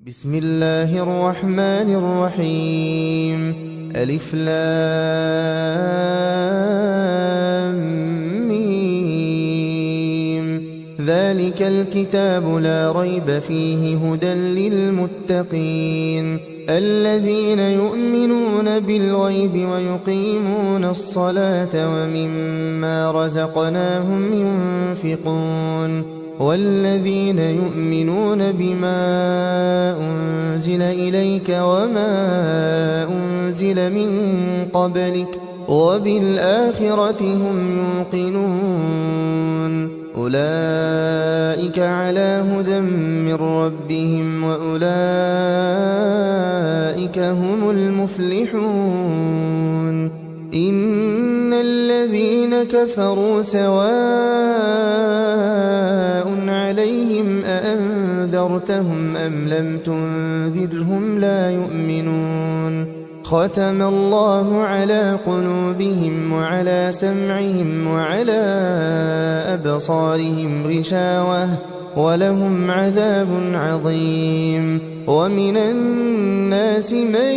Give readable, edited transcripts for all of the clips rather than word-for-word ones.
بسم الله الرحمن الرحيم. ألف لام ميم. ذلك الكتاب لا ريب فيه هدى للمتقين الذين يؤمنون بالغيب ويقيمون الصلاة ومما رزقناهم ينفقون والذين يؤمنون بما أنزل إليك وما أنزل من قبلك وبالآخرة هم يوقنون أولئك على هدى من ربهم وأولئك هم المفلحون. إن الذين كفروا سواء عليهم أأنذرتهم أم لم تنذرهم لا يؤمنون. ختم الله على قلوبهم وعلى سمعهم وعلى أبصارهم غشاوة ولهم عذاب عظيم. ومن الناس من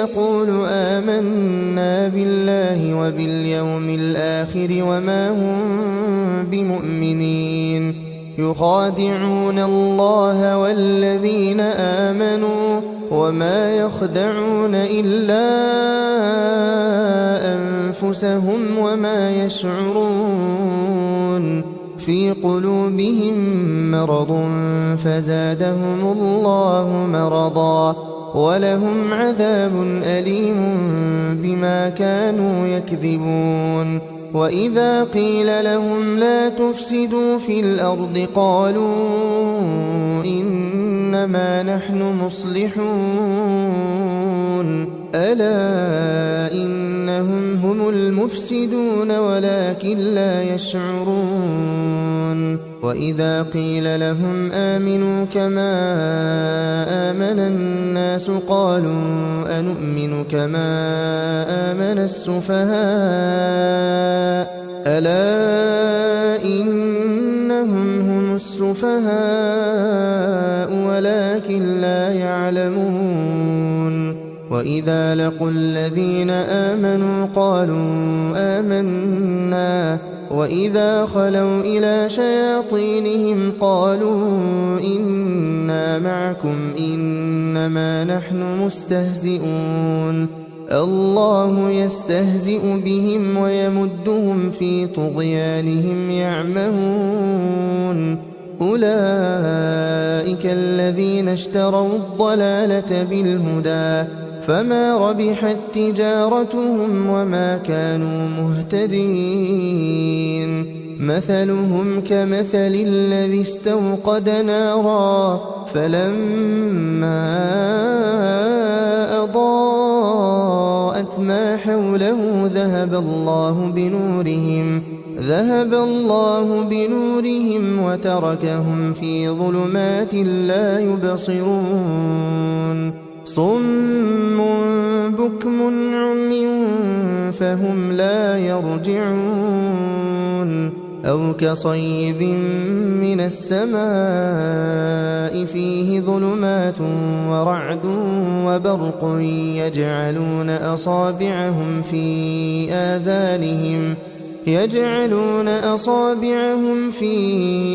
يقول آمنا بالله وباليوم الآخر وما هم بمؤمنين يخادعون الله والذين آمنوا وما يخدعون إلا أنفسهم وما يشعرون. في قلوبهم مرض فزادهم الله مرضا ولهم عذاب أليم بما كانوا يكذبون. وإذا قيل لهم لا تفسدوا في الأرض قالوا إنما نحن مصلحون ألا إنهم هم المفسدون ولكن لا يشعرون. وإذا قيل لهم آمنوا كما آمن الناس قالوا أنؤمن كما آمن السفهاء ألا إنهم هم السفهاء ولكن لا يعلمون. وإذا لقوا الذين آمنوا قالوا آمنا وإذا خلوا إلى شياطينهم قالوا إنا معكم إنما نحن مستهزئون. الله يستهزئ بهم ويمدهم في طغيانهم يعمهون. أولئك الذين اشتروا الضلالة بالهدى فما ربحت تجارتهم وما كانوا مهتدين. مثلهم كمثل الذي استوقد نارا فلما أضاءت ما حوله ذهب الله بنورهم وتركهم في ظلمات لا يبصرون. صم بكم عمي فهم لا يرجعون. أو كصيب من السماء فيه ظلمات ورعد وبرق يجعلون أصابعهم في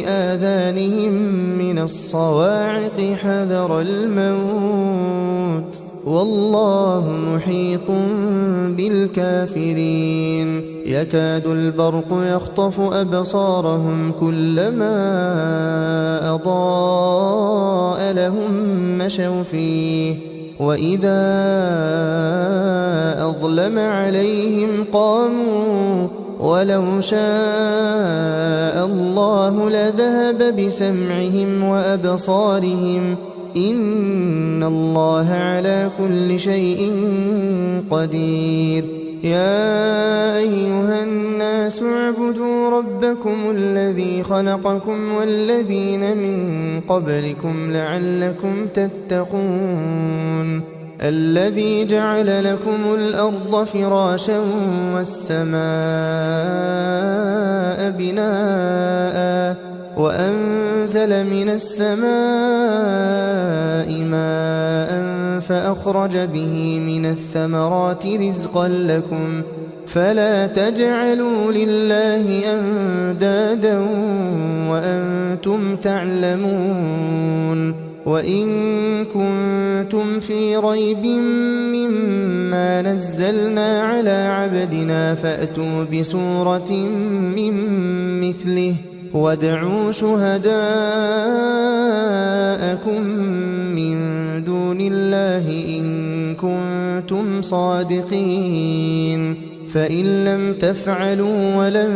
آذانهم من الصواعق حذر الموت والله محيط بالكافرين. يكاد البرق يخطف أبصارهم كلما أضاء لهم مشوا فيه وإذا أظلم عليهم قاموا ولو شاء الله لذهب بسمعهم وأبصارهم إن الله على كل شيء قدير. يا أيها الناس اعبدوا ربكم الذي خلقكم والذين من قبلكم لعلكم تتقون. الذي جعل لكم الأرض فراشا والسماء بناء وأنزل من السماء فأخرج به من الثمرات رزقا لكم فلا تجعلوا لله أندادا وأنتم تعلمون وإن كنتم في ريب مما نزلنا على عبدنا فأتوا بسورة من مثله وادعوا شهداءكم من دون الله إن كنتم صادقين فإن لم تفعلوا ولن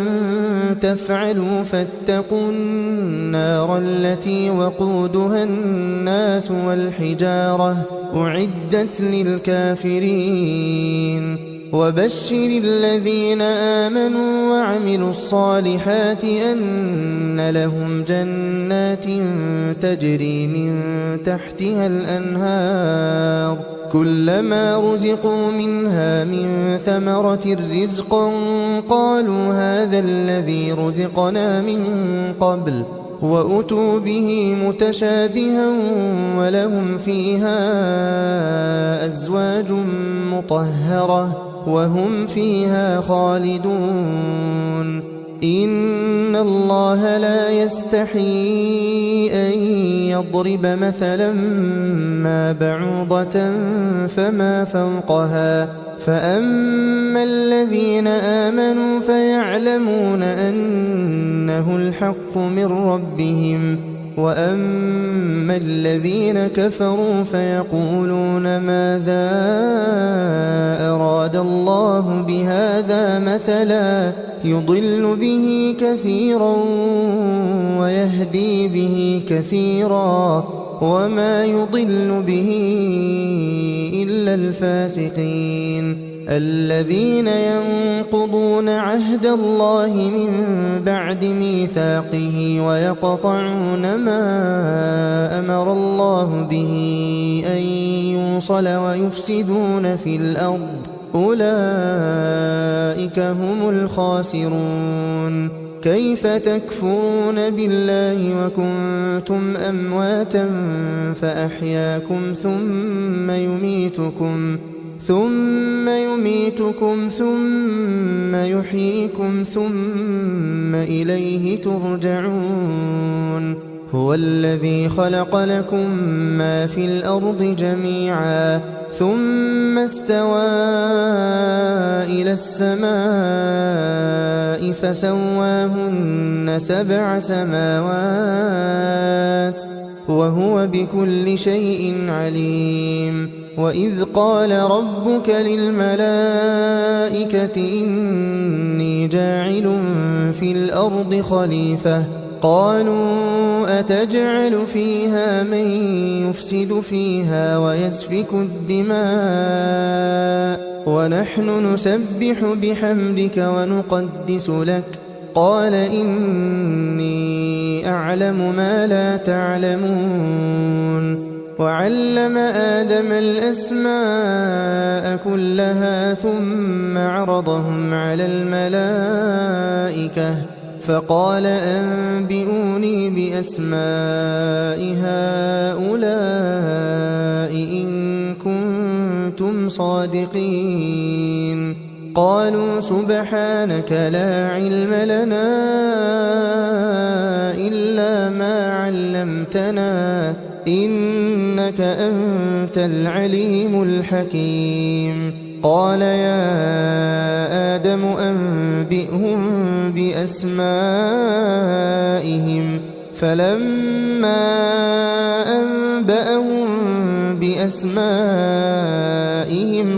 تفعلوا فاتقوا النار التي وقودها الناس والحجارة أعدت للكافرين وبشر الذين آمنوا وعملوا الصالحات أن لهم جنات تجري من تحتها الأنهار كلما رزقوا منها من ثمرة رزقا قالوا هذا الذي رزقنا من قبل وأتوا به متشابها ولهم فيها أزواج مطهرة وهم فيها خالدون إن الله لا يستحيي أن يضرب مثلا ما بعوضة فما فوقها فأما الذين آمنوا فيعلمون أنه الحق من ربهم وأما الذين كفروا فيقولون ماذا أراد الله بهذا مثلا يضل به كثيرا ويهدي به كثيرا وما يضل به إلا الفاسقين الذين ينقضون عهد الله من بعد ميثاقه ويقطعون ما أمر الله به أن يوصل ويفسدون في الأرض أولئك هم الخاسرون كيف تكفرون بالله وكنتم أمواتا فأحياكم ثم يميتكم ثم يحييكم ثم إليه ترجعون هو الذي خلق لكم ما في الأرض جميعا ثم استوى إلى السماء فسواهن 7 سماوات وهو بكل شيء عليم وإذ قال ربك للملائكة إني جاعل في الأرض خليفة قالوا أتجعل فيها من يفسد فيها ويسفك الدماء ونحن نسبح بحمدك ونقدس لك قال إني أعلم ما لا تعلمون وعلم آدم الأسماء كلها ثم عرضهم على الملائكة فقال أنبئوني بأسماء هؤلاء إن كنتم صادقين قالوا سبحانك لا علم لنا إلا ما علمتنا إنك أنت العليم الحكيم قال يا آدم أنبئهم بأسمائهم فلما أنبأهم بأسمائهم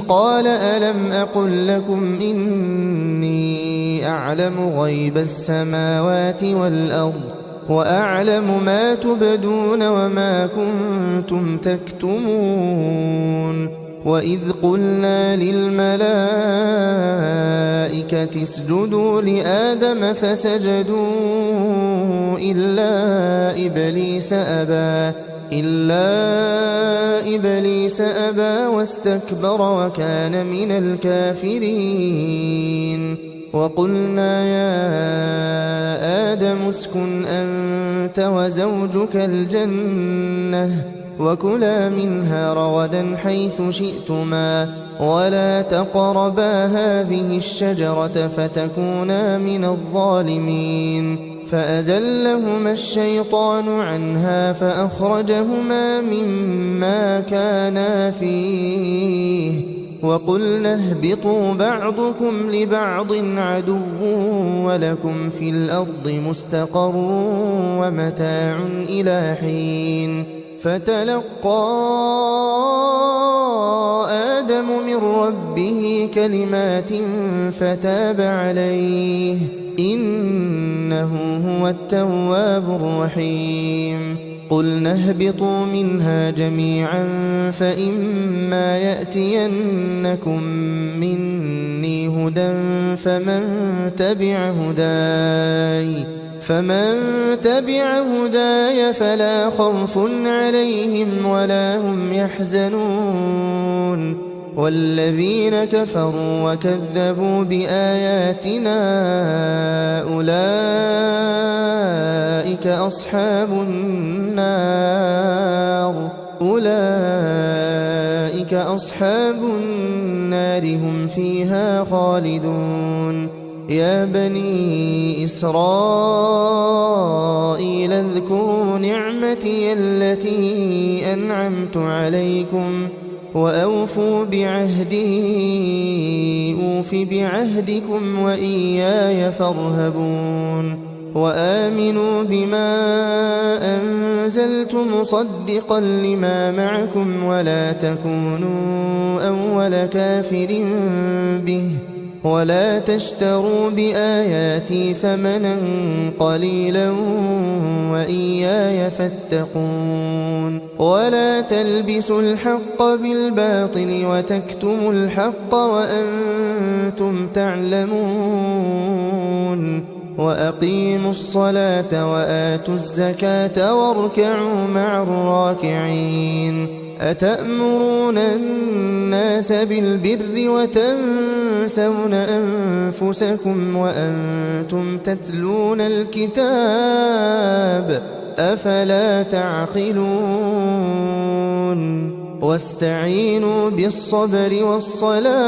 قال ألم أقل لكم إني أعلم غيب السماوات والأرض وأعلم ما تبدون وما كنتم تكتمون وإذ قلنا للملائكة اسجدوا لآدم فسجدوا إلا إبليس أبى واستكبر وكان من الكافرين وقلنا يا آدم اسكن أنت وزوجك الجنة وكلا منها رغدا حيث شئتما ولا تقربا هذه الشجرة فتكونا من الظالمين فأزلهما الشيطان عنها فأخرجهما مما كانا فيه وقلنا اهبطوا بعضكم لبعض عدو ولكم في الأرض مستقر ومتاع إلى حين فتلقى آدم من ربه كلمات فتاب عليه إنه هو التواب الرحيم قلنا اهبطوا منها جميعا فإما يأتينكم مني هدى فمن تبع هداي فلا خوف عليهم ولا هم يحزنون والذين كفروا وكذبوا بآياتنا أولئك أصحاب النار هم فيها خالدون يا بني إسرائيل اذكروا نعمتي التي أنعمت عليكم وأوفوا بعهدي أوف بعهدكم وإياي فارهبون وآمنوا بما أنزلت مصدقا لما معكم ولا تكونوا أول كافر به ولا تشتروا بآياتي ثمنا قليلا وإياي فاتقون ولا تلبسوا الحق بالباطل وتكتموا الحق وأنتم تعلمون وأقيموا الصلاة وآتوا الزكاة واركعوا مع الراكعين أتأمرون الناس بالبر وتنسون أنفسكم وأنتم تتلون الكتاب أفلا تعقلون واستعينوا بالصبر والصلاة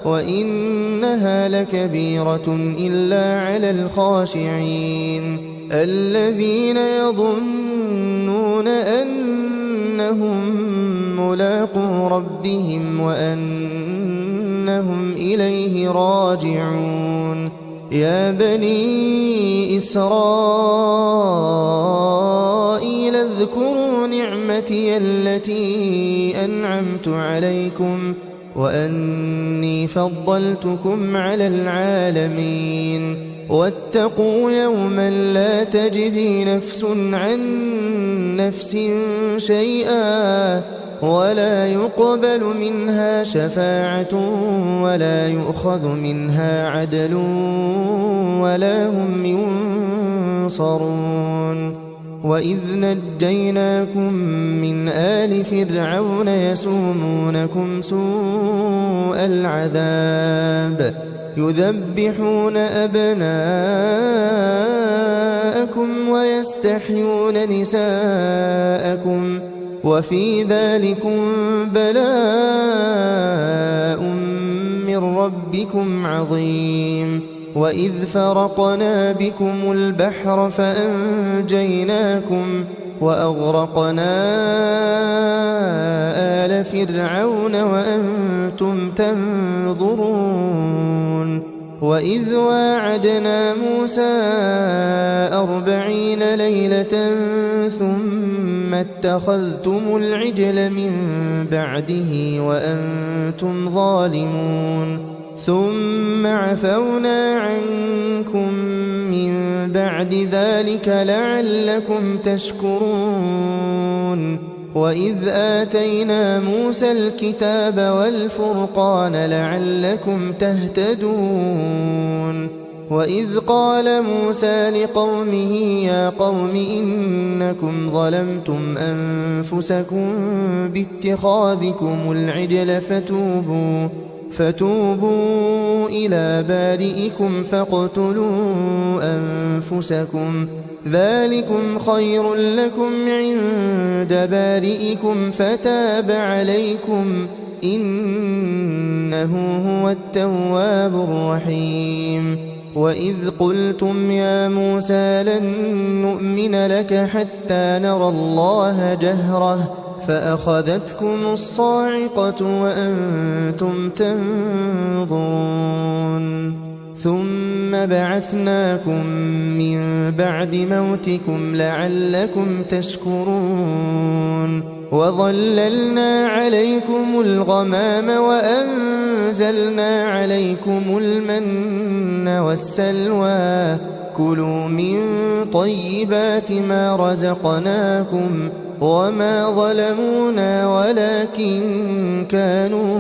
وإنها لكبيرة إلا على الخاشعين الذين يظنون أنهم ملاقو ربهم وأنهم إليه راجعون يا بني إسرائيل اذكروا نعمتي التي أنعمت عليكم وأني فضلتكم على العالمين واتقوا يوما لا تجزي نفس عن نفس شيئا ولا يقبل منها شفاعة ولا يؤخذ منها عدل ولا هم ينصرون وإذ نجيناكم من آل فرعون يسومونكم سوء العذاب يذبحون أبناءكم ويستحيون نساءكم وفي ذلكم بلاء من ربكم عظيم وإذ فرقنا بكم البحر فأنجيناكم وأغرقنا آل فرعون وأنتم تنظرون وإذ واعدنا موسى 40 ليلة ثم اتخذتم العجل من بعده وأنتم ظالمون ثم عفونا عنكم من بعد ذلك لعلكم تشكرون وإذ آتينا موسى الكتاب والفرقان لعلكم تهتدون وإذ قال موسى لقومه يا قوم إنكم ظلمتم أنفسكم باتخاذكم العجل فتوبوا إلى بارئكم فاقتلوا أنفسكم ذلكم خير لكم عند بارئكم فتاب عليكم إنه هو التواب الرحيم وإذ قلتم يا موسى لن نؤمن لك حتى نرى الله جهرة فأخذتكم الصاعقة وأنتم تنظرون ثم بعثناكم من بعد موتكم لعلكم تشكرون وظللنا عليكم الغمام وأنزلنا عليكم المن والسلوى كلوا من طيبات ما رزقناكم وما ظلمونا ولكن كانوا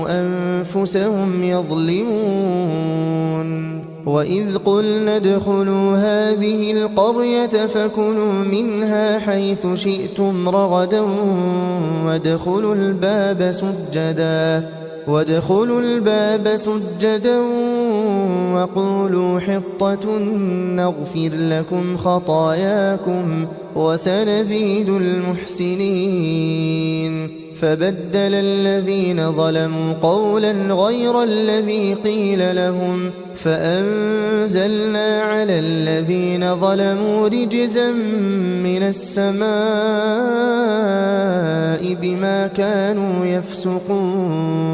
أنفسهم يظلمون وإذ قلنا ادخلوا هذه القرية فكلوا منها حيث شئتم رغدا وادخلوا الباب سجدا وقولوا حطة نغفر لكم خطاياكم وسنزيد المحسنين فبدل الذين ظلموا قولا غير الذي قيل لهم فأنزلنا على الذين ظلموا رجزا من السماء بما كانوا يفسقون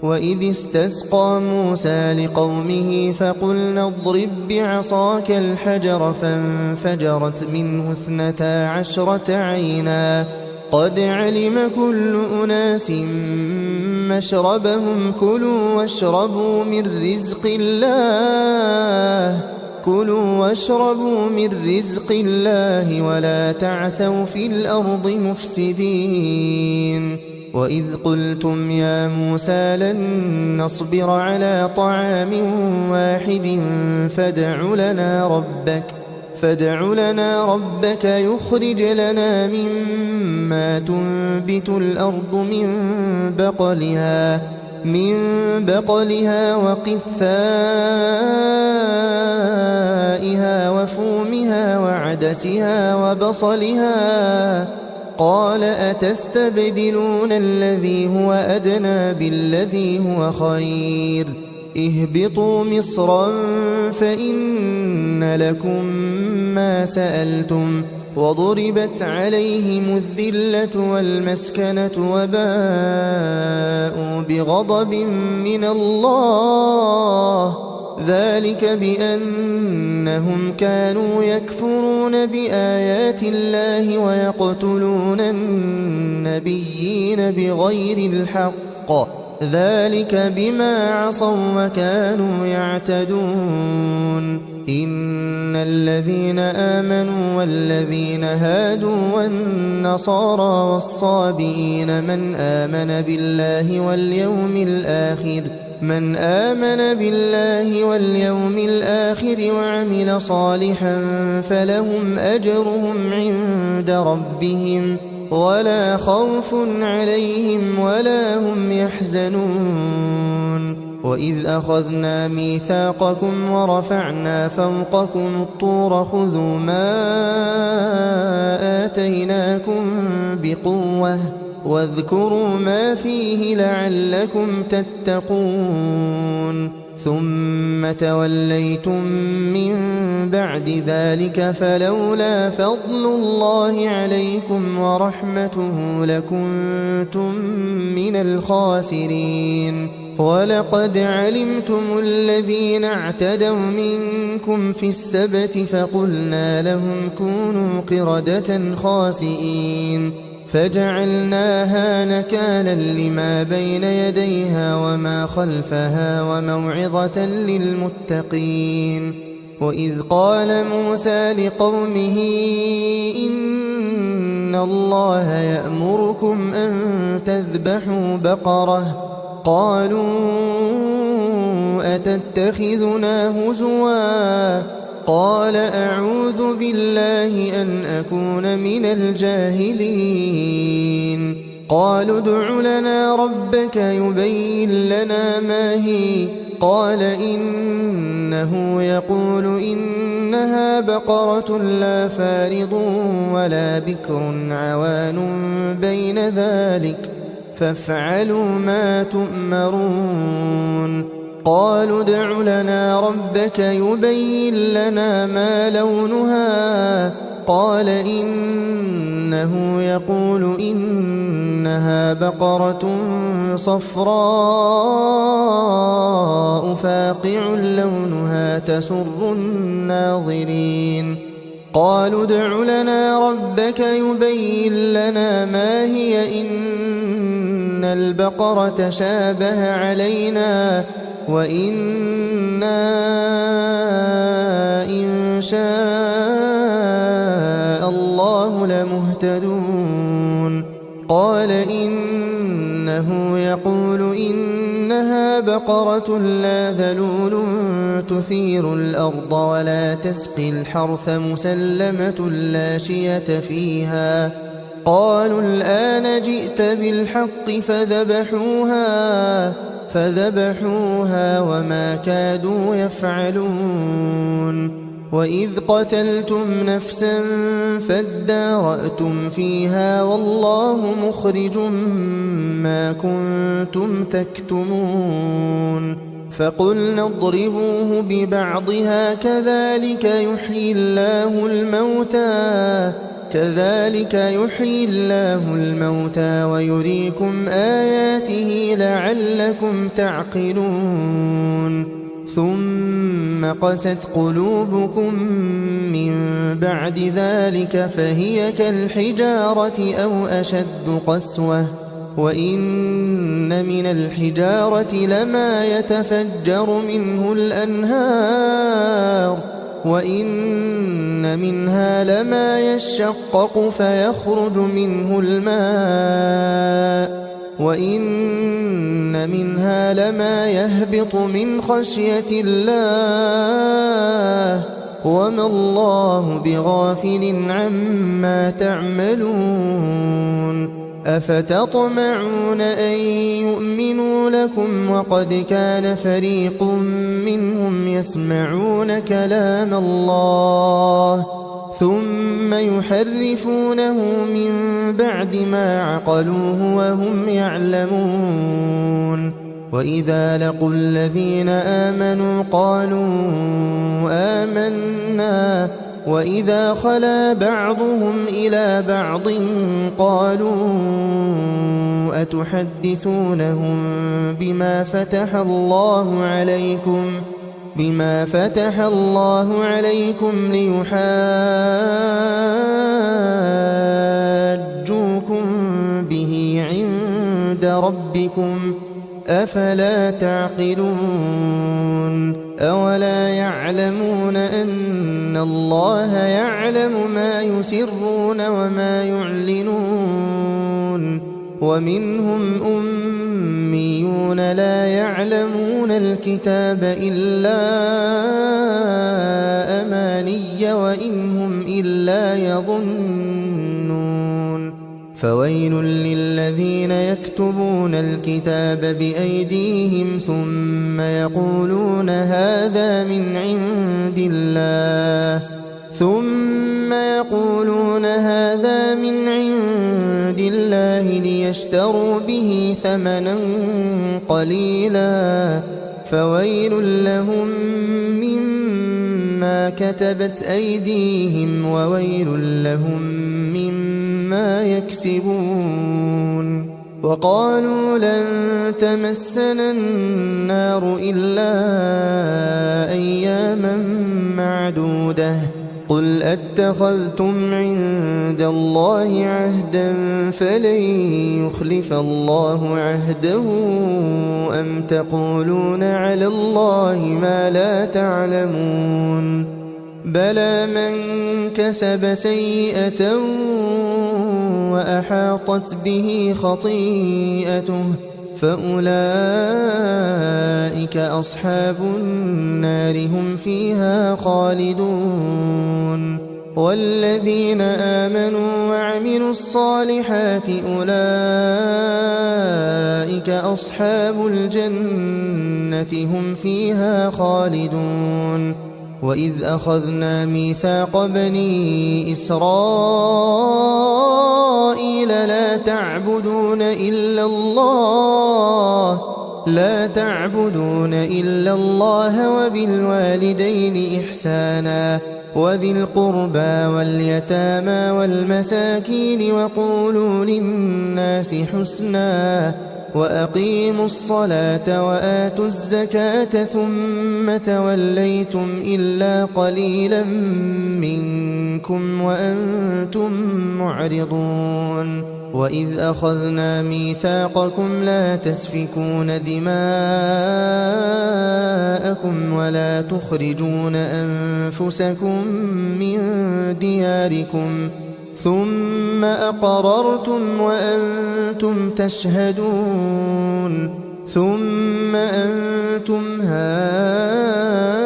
وإذ استسقى موسى لقومه فقلنا اضرب بعصاك الحجر فانفجرت منه 12 عينا قد علم كل أناس مشربهم كلوا واشربوا من رزق الله ولا تعثوا في الأرض مفسدين وإذ قلتم يا موسى لن نصبر على طعام واحد فادع لنا ربك يخرج لنا مما تنبت الأرض من بقلها وقثائها وفومها وعدسها وبصلها قال أتستبدلون الذي هو أدنى بالذي هو خير اهبطوا مصرا فإن لكم ما سألتم وضربت عليهم الذلة والمسكنة وباءوا بغضب من الله ذلك بأنهم كانوا يكفرون بآيات الله ويقتلون النبيين بغير الحق ذلك بما عصوا وكانوا يعتدون إن الذين آمنوا والذين هادوا والنصارى والصابئين من آمن بالله واليوم الآخر وعمل صالحا فلهم أجرهم عند ربهم ولا خوف عليهم ولا هم يحزنون وإذ أخذنا ميثاقكم ورفعنا فوقكم الطور خذوا ما آتيناكم بقوة واذكروا ما فيه لعلكم تتقون ثم توليتم من بعد ذلك فلولا فضل الله عليكم ورحمته لكنتم من الخاسرين ولقد علمتم الذين اعتدوا منكم في السبت فقلنا لهم كونوا قردة خاسئين فجعلناها نكالا لما بين يديها وما خلفها وموعظة للمتقين وإذ قال موسى لقومه إن الله يأمركم أن تذبحوا بقرة قالوا أتتخذنا هزوا قال أعوذ بالله أن أكون من الجاهلين قالوا ادع لنا ربك يبين لنا ما هي قال إنه يقول إنها بقرة لا فارض ولا بكر عوان بين ذلك فافعلوا ما تؤمرون قالوا ادع لنا ربك يبين لنا ما لونها قال إنه يقول إنها بقرة صفراء فاقع لونها تسر الناظرين قالوا ادع لنا ربك يبين لنا ما هي إن البقرة شابه علينا وإنا إن شاء الله لمهتدون قال إنه يقول إنها بقرة لا ذلول تثير الأرض ولا تسقي الحرث مسلمة لا شية فيها قالوا الآن جئت بالحق فذبحوها وما كادوا يفعلون وإذ قتلتم نفسا فادارأتم فيها والله مخرج ما كنتم تكتمون فقلنا اضربوه ببعضها كذلك يحيي الله الموتى ويريكم آياته لعلكم تعقلون ثم قست قلوبكم من بعد ذلك فهي كالحجارة أو أشد قسوة وإن من الحجارة لما يتفجر منه الأنهار وإن منها لما يشقق فيخرج منه الماء وإن منها لما يهبط من خشية الله وما الله بغافل عما تعملون أفتطمعون أن يؤمنوا لكم وقد كان فريق منهم يسمعون كلام الله ثم يحرفونه من بعد ما عقلوه وهم يعلمون وإذا لقوا الذين آمنوا قالوا آمنا وإذا خلا بعضهم إلى بعض قالوا أتحدثونهم بما فتح الله عليكم ليحاجوكم به عند ربكم أفلا تعقلون أولا يعلمون أن الله يعلم ما يسرون وما يعلنون ومنهم أميون لا يعلمون الكتاب إلا أماني وإن هم إلا يظنون فويل للذين يكتبون الكتاب بأيديهم ثم يقولون هذا من عند الله ليشتروا به ثمنا قليلا فويل لهم مما كتبت أيديهم وويل لهم مما يكسبون وقالوا لن تمسنا النار إلا أياما معدودة قل أتخذتم عند الله عهدا فلن يخلف الله عهده أم تقولون على الله ما لا تعلمون بلى من كسب سيئة وأحاطت به خطيئته فأولئك أصحاب النار هم فيها خالدون والذين آمنوا وعملوا الصالحات أولئك أصحاب الجنة هم فيها خالدون وإذ أخذنا ميثاق بني إسرائيل لا تعبدون إلا الله وبالوالدين إحسانا وذي القربى واليتامى والمساكين وقولوا للناس حسنا وأقيموا الصلاة وآتوا الزكاة ثم توليتم إلا قليلا منكم وأنتم معرضون وإذ أخذنا ميثاقكم لا تسفكون دماءكم ولا تخرجون أنفسكم من دياركم ثم أقررتم وأنتم تشهدون ثم أنتم هؤلاء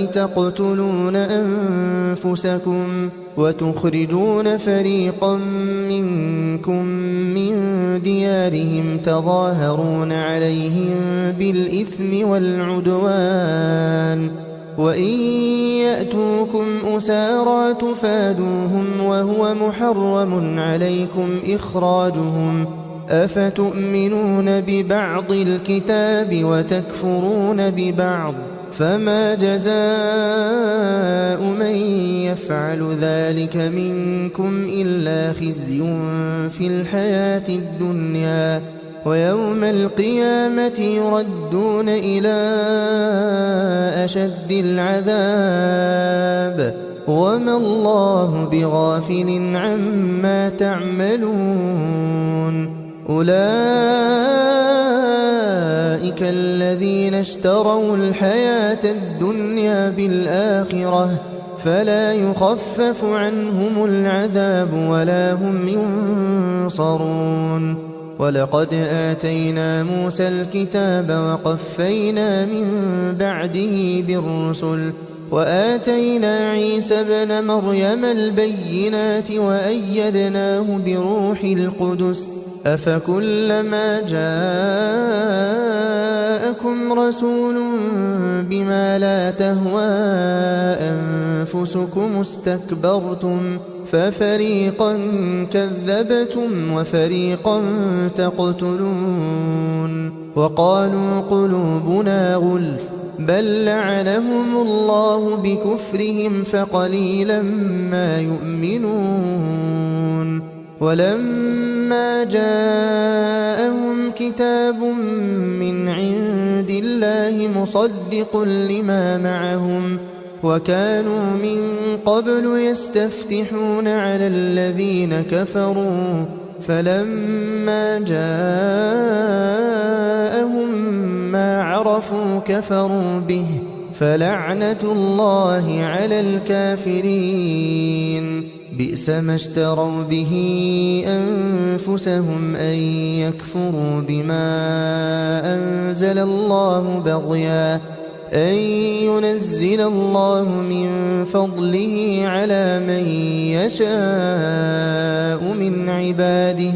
تقتلون أنفسكم وتخرجون فريقا منكم من ديارهم تظاهرون عليهم بالإثم والعدوان وإن يأتوكم أسارى تفادوهم وهو محرم عليكم إخراجهم أفتؤمنون ببعض الكتاب وتكفرون ببعض فما جزاء من يفعل ذلك منكم إلا خزي في الحياة الدنيا ويوم القيامة يردون إلى أشد العذاب وما الله بغافل عما تعملون أولئك الذين اشتروا الحياة الدنيا بالآخرة فلا يخفف عنهم العذاب ولا هم ينصرون ولقد آتينا موسى الكتاب وقفينا من بعده بالرسل وآتينا عيسى ابن مريم البينات وأيدناه بروح القدس أفكلما جاءكم رسول بما لا تهوى أنفسكم استكبرتم ففريقا كذبتم وفريقا تقتلون وقالوا قلوبنا غلف بل لعنهم الله بكفرهم فقليلا ما يؤمنون ولما جاءهم كتاب من عند الله مصدق لما معهم وكانوا من قبل يستفتحون على الذين كفروا فلما جاءهم ما عرفوا كفروا به فلعنة الله على الكافرين بئس ما اشتروا به أنفسهم أن يكفروا بما أنزل الله بغيا أن ينزل الله من فضله على من يشاء من عباده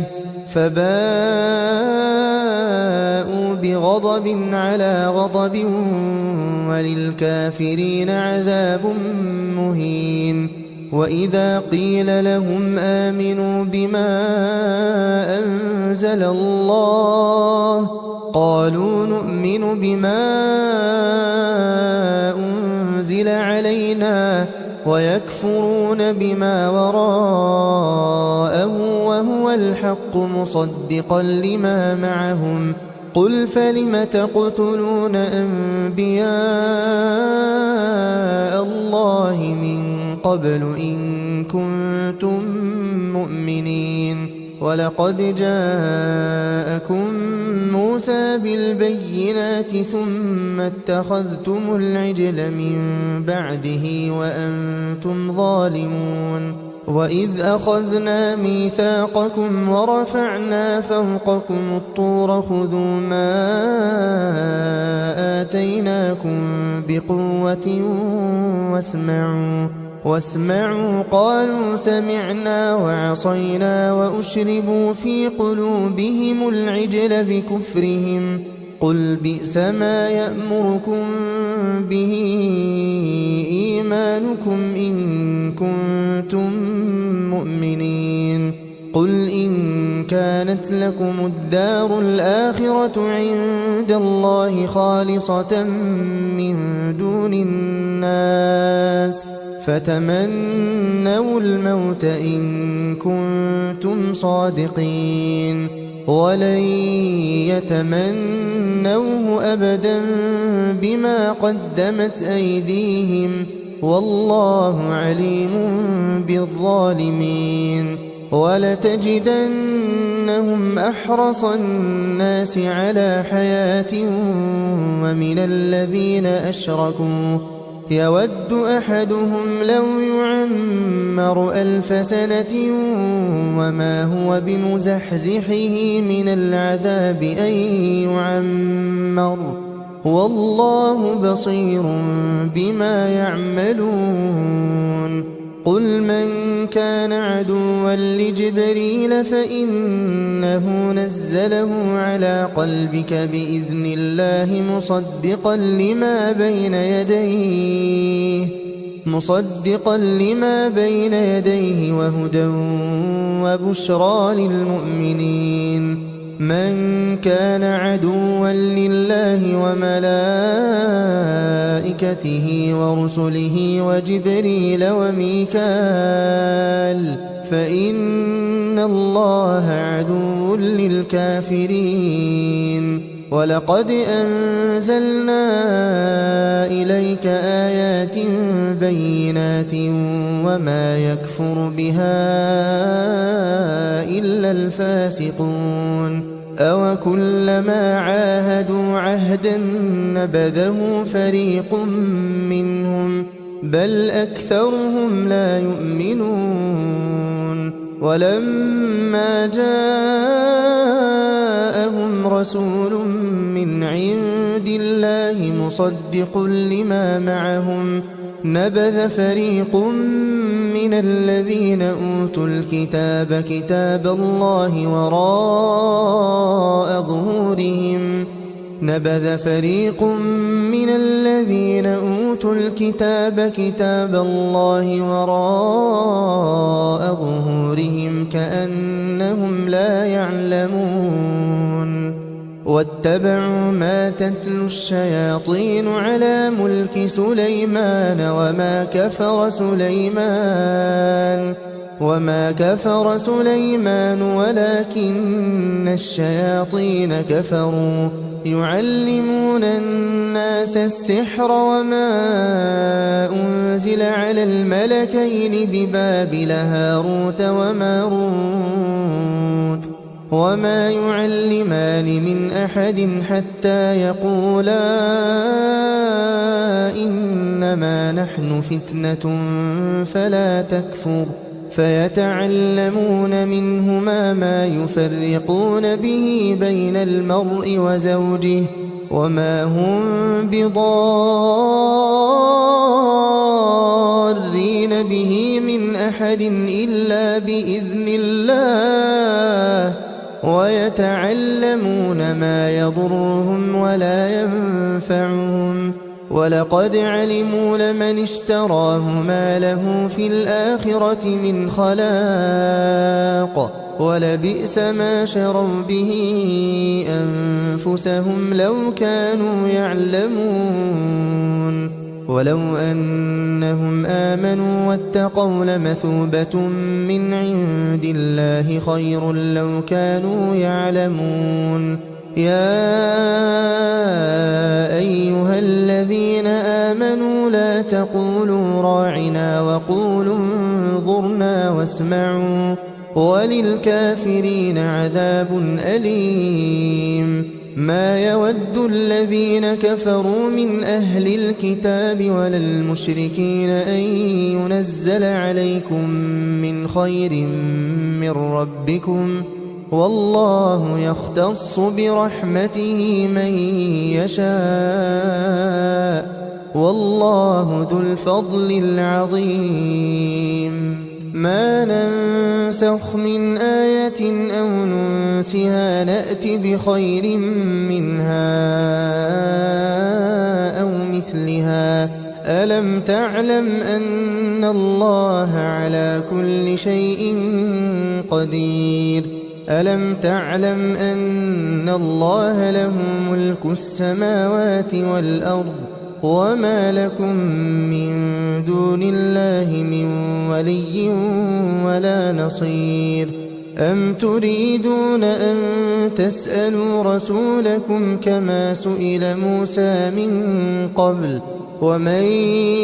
فباءوا بغضب على غضب وللكافرين عذاب مهين وإذا قيل لهم آمنوا بما أنزل الله قالوا نؤمن بما أنزل علينا ويكفرون بما وراءه وهو الحق مصدقا لما معهم قل فلم تقتلون أنبياء الله من قبل إن كنتم مؤمنين ولقد جاءكم موسى بالبينات ثم اتخذتم العجل من بعده وأنتم ظالمون وإذ أخذنا ميثاقكم ورفعنا فوقكم الطور خذوا ما آتيناكم بقوة واسمعوا قالوا سمعنا وعصينا وأشربوا في قلوبهم العجل بكفرهم قل بئس ما يأمركم به إيمانكم إن كنتم مؤمنين قل إن كانت لكم الدار الآخرة عند الله خالصة من دون الناس فتمنوا الموت إن كنتم صادقين ولن يتمنوه أبدا بما قدمت أيديهم والله عليم بالظالمين ولتجدنهم أحرص الناس على حياة ومن الذين أشركوا يود أحدهم لو يعمر 1000 سنة وما هو بمزحزحه من العذاب أن يعمر والله بصير بما يعملون قل من كان عدوا لجبريل فإنه نزله على قلبك بإذن الله مصدقا لما بين يديه وهدى وبشرى للمؤمنين من كان عدوا لله وملائكته ورسله وجبريل وميكال فإن الله عدو للكافرين ولقد أنزلنا إليك آيات بينات وما يكفر بها إلا الفاسقون أوكلما عاهدوا عهدا نبذه فريق منهم بل أكثرهم لا يؤمنون ولما جاءهم رسول من عند الله مصدق لما معهم نبذ فريق من الذين أوتوا الكتاب كتاب الله وراء ظهورهم نبذ فريق من الذين أوتوا الكتاب كتاب الله وراء ظهورهم كأنهم لا يعلمون واتبعوا ما تتلو الشياطين على ملك سليمان وما كفر سليمان ولكن الشياطين كفروا يعلمون الناس السحر وما أنزل على الملكين ببابل هاروت وماروت وما يعلمان من أحد حتى يقولا إنما نحن فتنة فلا تكفر فيتعلمون منهما ما يفرقون به بين المرء وزوجه وما هم بضارين به من أحد إلا بإذن الله ويتعلمون ما يضرهم ولا ينفعهم ولقد علموا لمن اشتراه ما له في الآخرة من خلاق ولبئس ما شروا به أنفسهم لو كانوا يعلمون ولو أنهم آمنوا واتقوا لمثوبة من عند الله خير لو كانوا يعلمون يا أيها الذين آمنوا لا تقولوا راعنا وقولوا انظرنا واسمعوا وللكافرين عذاب أليم ما يود الذين كفروا من أهل الكتاب ولا المشركين أن ينزل عليكم من خير من ربكم والله يختص برحمته من يشاء والله ذو الفضل العظيم ما ننسخ من آية أو ننسها نأت بخير منها أو مثلها ألم تعلم أن الله على كل شيء قدير ألم تعلم أن الله له ملك السماوات والأرض وما لكم من دون الله من ولي ولا نصير أم تريدون أن تسألوا رسولكم كما سئل موسى من قبل ومن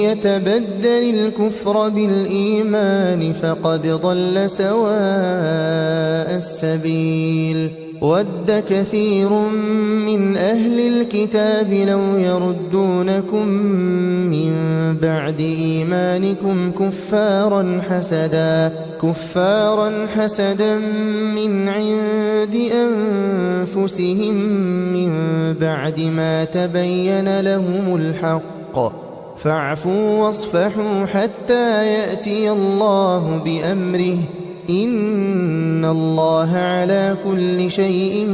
يتبدل الكفر بالإيمان فقد ضل سواء السبيل ود كثير من أهل الكتاب لو يردونكم من بعد إيمانكم كفارا حسدا من عند أنفسهم من بعد ما تبين لهم الحق فاعفوا واصفحوا حتى يأتي الله بأمره إن الله على كل شيء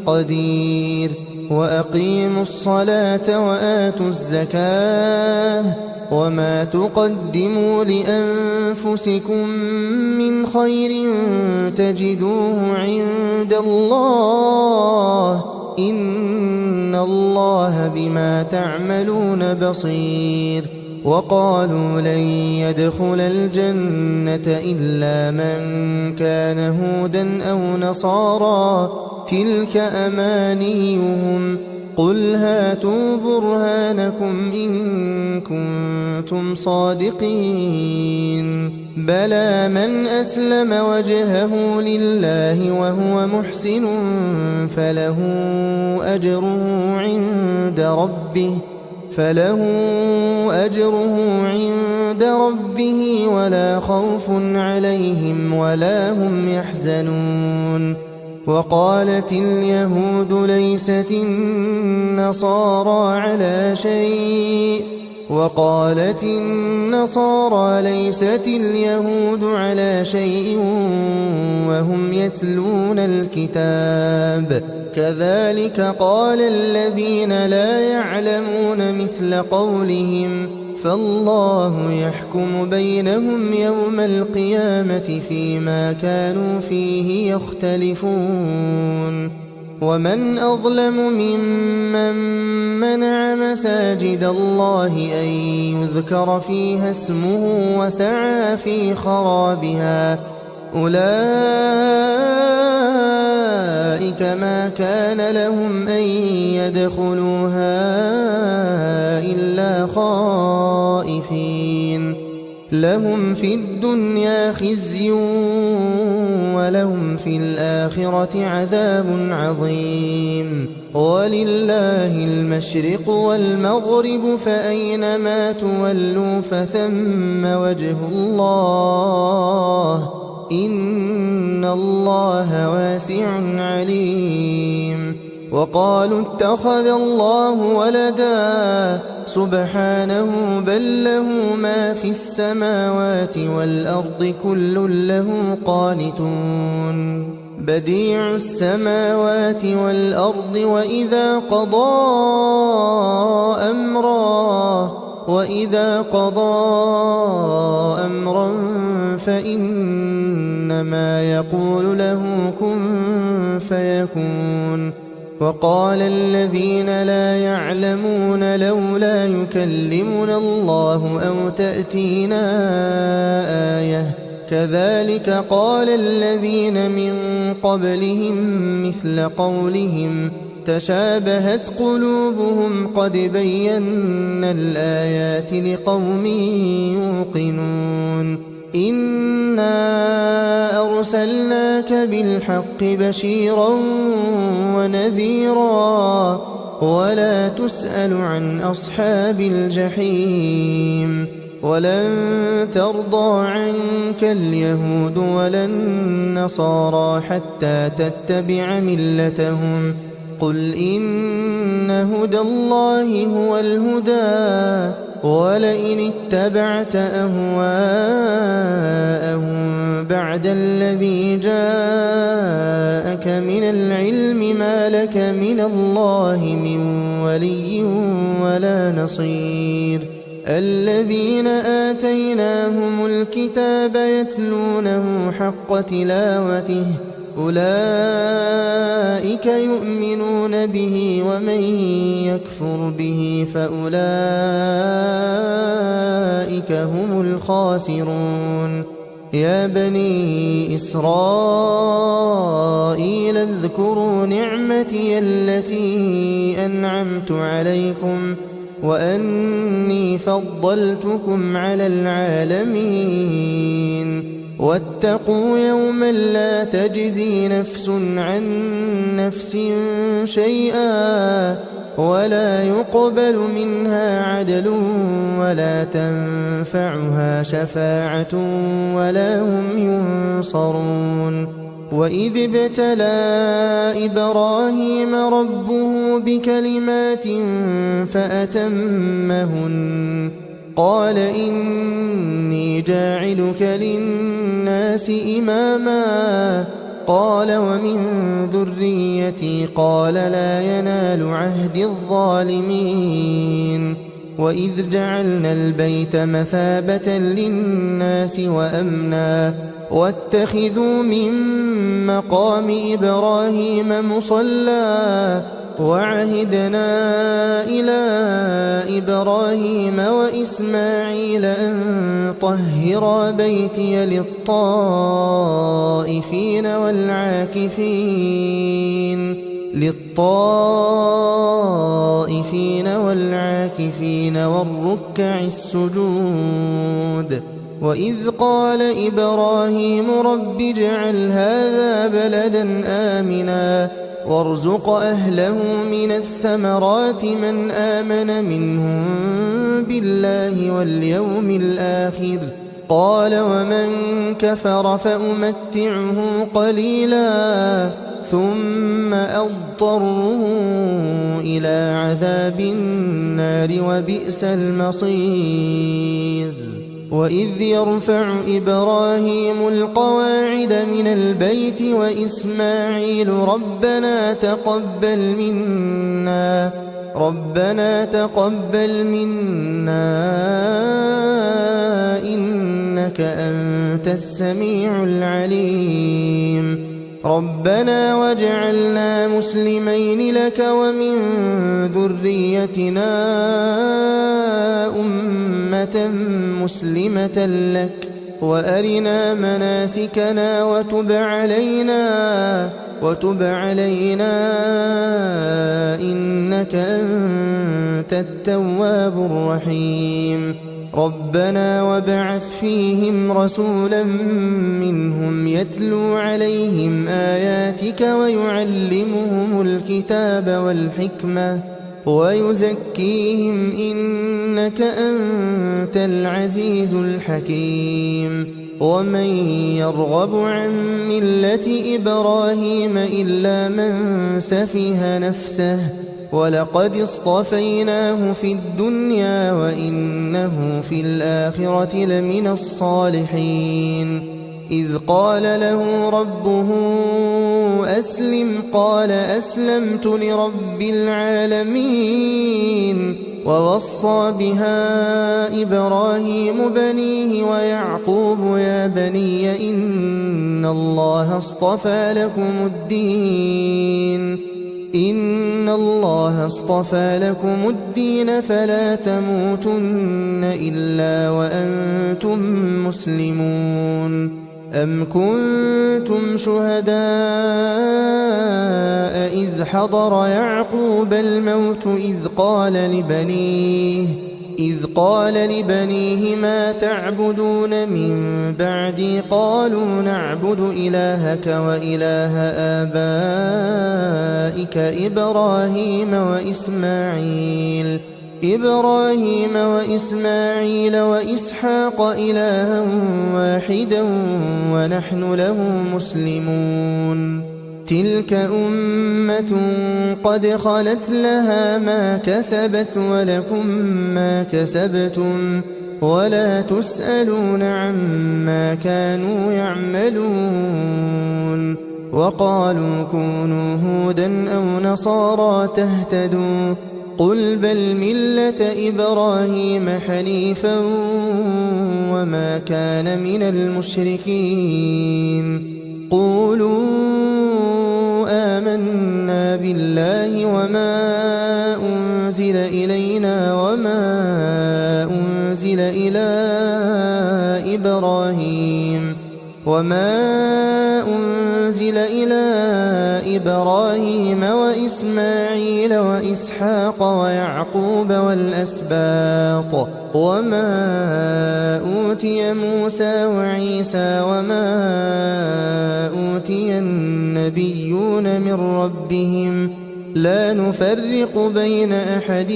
قدير وأقيموا الصلاة وآتوا الزكاة وما تقدموا لأنفسكم من خير تجدوه عند الله إن الله بما تعملون بصير وقالوا لن يدخل الجنة إلا من كان هودا أو نصارى تلك أمانيهم قل هاتوا برهانكم إن كنتم صادقين بلى من أسلم وجهه لله وهو محسن فله أجره عند ربه ولا خوف عليهم ولا هم يحزنون وقالت اليهود ليست النصارى على شيء وقالت النصارى ليست اليهود على شيء وهم يتلون الكتاب كذلك قال الذين لا يعلمون مثل قولهم فالله يحكم بينهم يوم القيامة فيما كانوا فيه يختلفون ومن أظلم ممن منع مساجد الله أن يذكر فيها اسمه وسعى في خرابها أولئك ما كان لهم أن يدخلوها إلا خائفين لهم في الدنيا خزي ولهم في الآخرة عذاب عظيم ولله المشرق والمغرب فأينما تولوا فثم وجه الله إن الله واسع عليم وقالوا اتخذ الله ولدا سبحانه بل له ما في السماوات والأرض كل له قانتون بديع السماوات والأرض وإذا قضى أمرا فإنما يقول له كن فيكون وقال الذين لا يعلمون لولا يكلمنا الله أو تأتينا آية كذلك قال الذين من قبلهم مثل قولهم تشابهت قلوبهم قد بينا الآيات لقوم يوقنون إنا أرسلناك بالحق بشيرا ونذيرا ولا تسأل عن أصحاب الجحيم ولن ترضى عنك اليهود ولا النصارى حتى تتبع ملتهم قل إن هدى الله هو الهدى ولئن اتبعت أهواءهم بعد الذي جاءك من العلم ما لك من الله من ولي ولا نصير الذين آتيناهم الكتاب يتلونه حق تلاوته أولئك يؤمنون به ومن يكفر به فأولئك هم الخاسرون يا بني إسرائيل اذكروا نعمتي التي أنعمت عليكم وأني فضلتكم على العالمين واتقوا يوما لا تجزي نفس عن نفس شيئا ولا يقبل منها عدل ولا تنفعها شفاعة ولا هم ينصرون وإذ ابتلى إبراهيم ربه بكلمات فأتمهن قال إني جاعلك للناس إماما قال ومن ذريتي قال لا ينال عهد الظالمين وإذ جعلنا البيت مثابة للناس وأمنا واتخذوا من مقام إبراهيم مصلى وعهدنا إلى إبراهيم وإسماعيل أن طهرا بيتي للطائفين والعاكفين والركع السجود وإذ قال إبراهيم رب اجعل هذا بلدا آمنا وارزق أهله من الثمرات من آمن منهم بالله واليوم الآخر قال ومن كفر فأمتعه قليلا ثم أضطره إلى عذاب النار وبئس المصير وإذ يرفع إبراهيم القواعد من البيت وإسماعيل ربنا تقبل منا إنك أنت السميع العليم ربنا واجعلنا مسلمين لك ومن ذريتنا أمة مسلمة لك وأرنا مناسكنا وتب علينا إنك أنت التواب الرحيم ربنا وابعث فيهم رسولا منهم يتلو عليهم آياتك ويعلمهم الكتاب والحكمة ويزكيهم إنك أنت العزيز الحكيم ومن يرغب عن ملة إبراهيم إلا من سفه نفسه ولقد اصطفيناه في الدنيا وإنه في الآخرة لمن الصالحين إذ قال له ربه أسلم قال أسلمت لرب العالمين ووصى بها إبراهيم بنيه ويعقوب يا بني إن الله اصطفى لكم الدين فلا تموتن إلا وأنتم مسلمون أم كنتم شهداء إذ حضر يعقوب الموت إذ إذ قال لبنيه ما تعبدون من بعدي قالوا نعبد إلهك وإله آبائك إبراهيم وإسماعيل وإسحاق إلها واحدا ونحن له مسلمون تلك أمة قد خلت لها ما كسبت ولكم ما كسبتم ولا تسألون عما كانوا يعملون وقالوا كونوا هودا أو نصارى تهتدوا قل بل ملة إبراهيم حنيفا وما كان من المشركين قولوا آمنا بالله وما أنزل إلينا وما أنزل إلى إبراهيم وإسماعيل وإسحاق ويعقوب والأسباط وما أوتي موسى وعيسى وما أوتي النبيون من ربهم لا نفرق بين أحد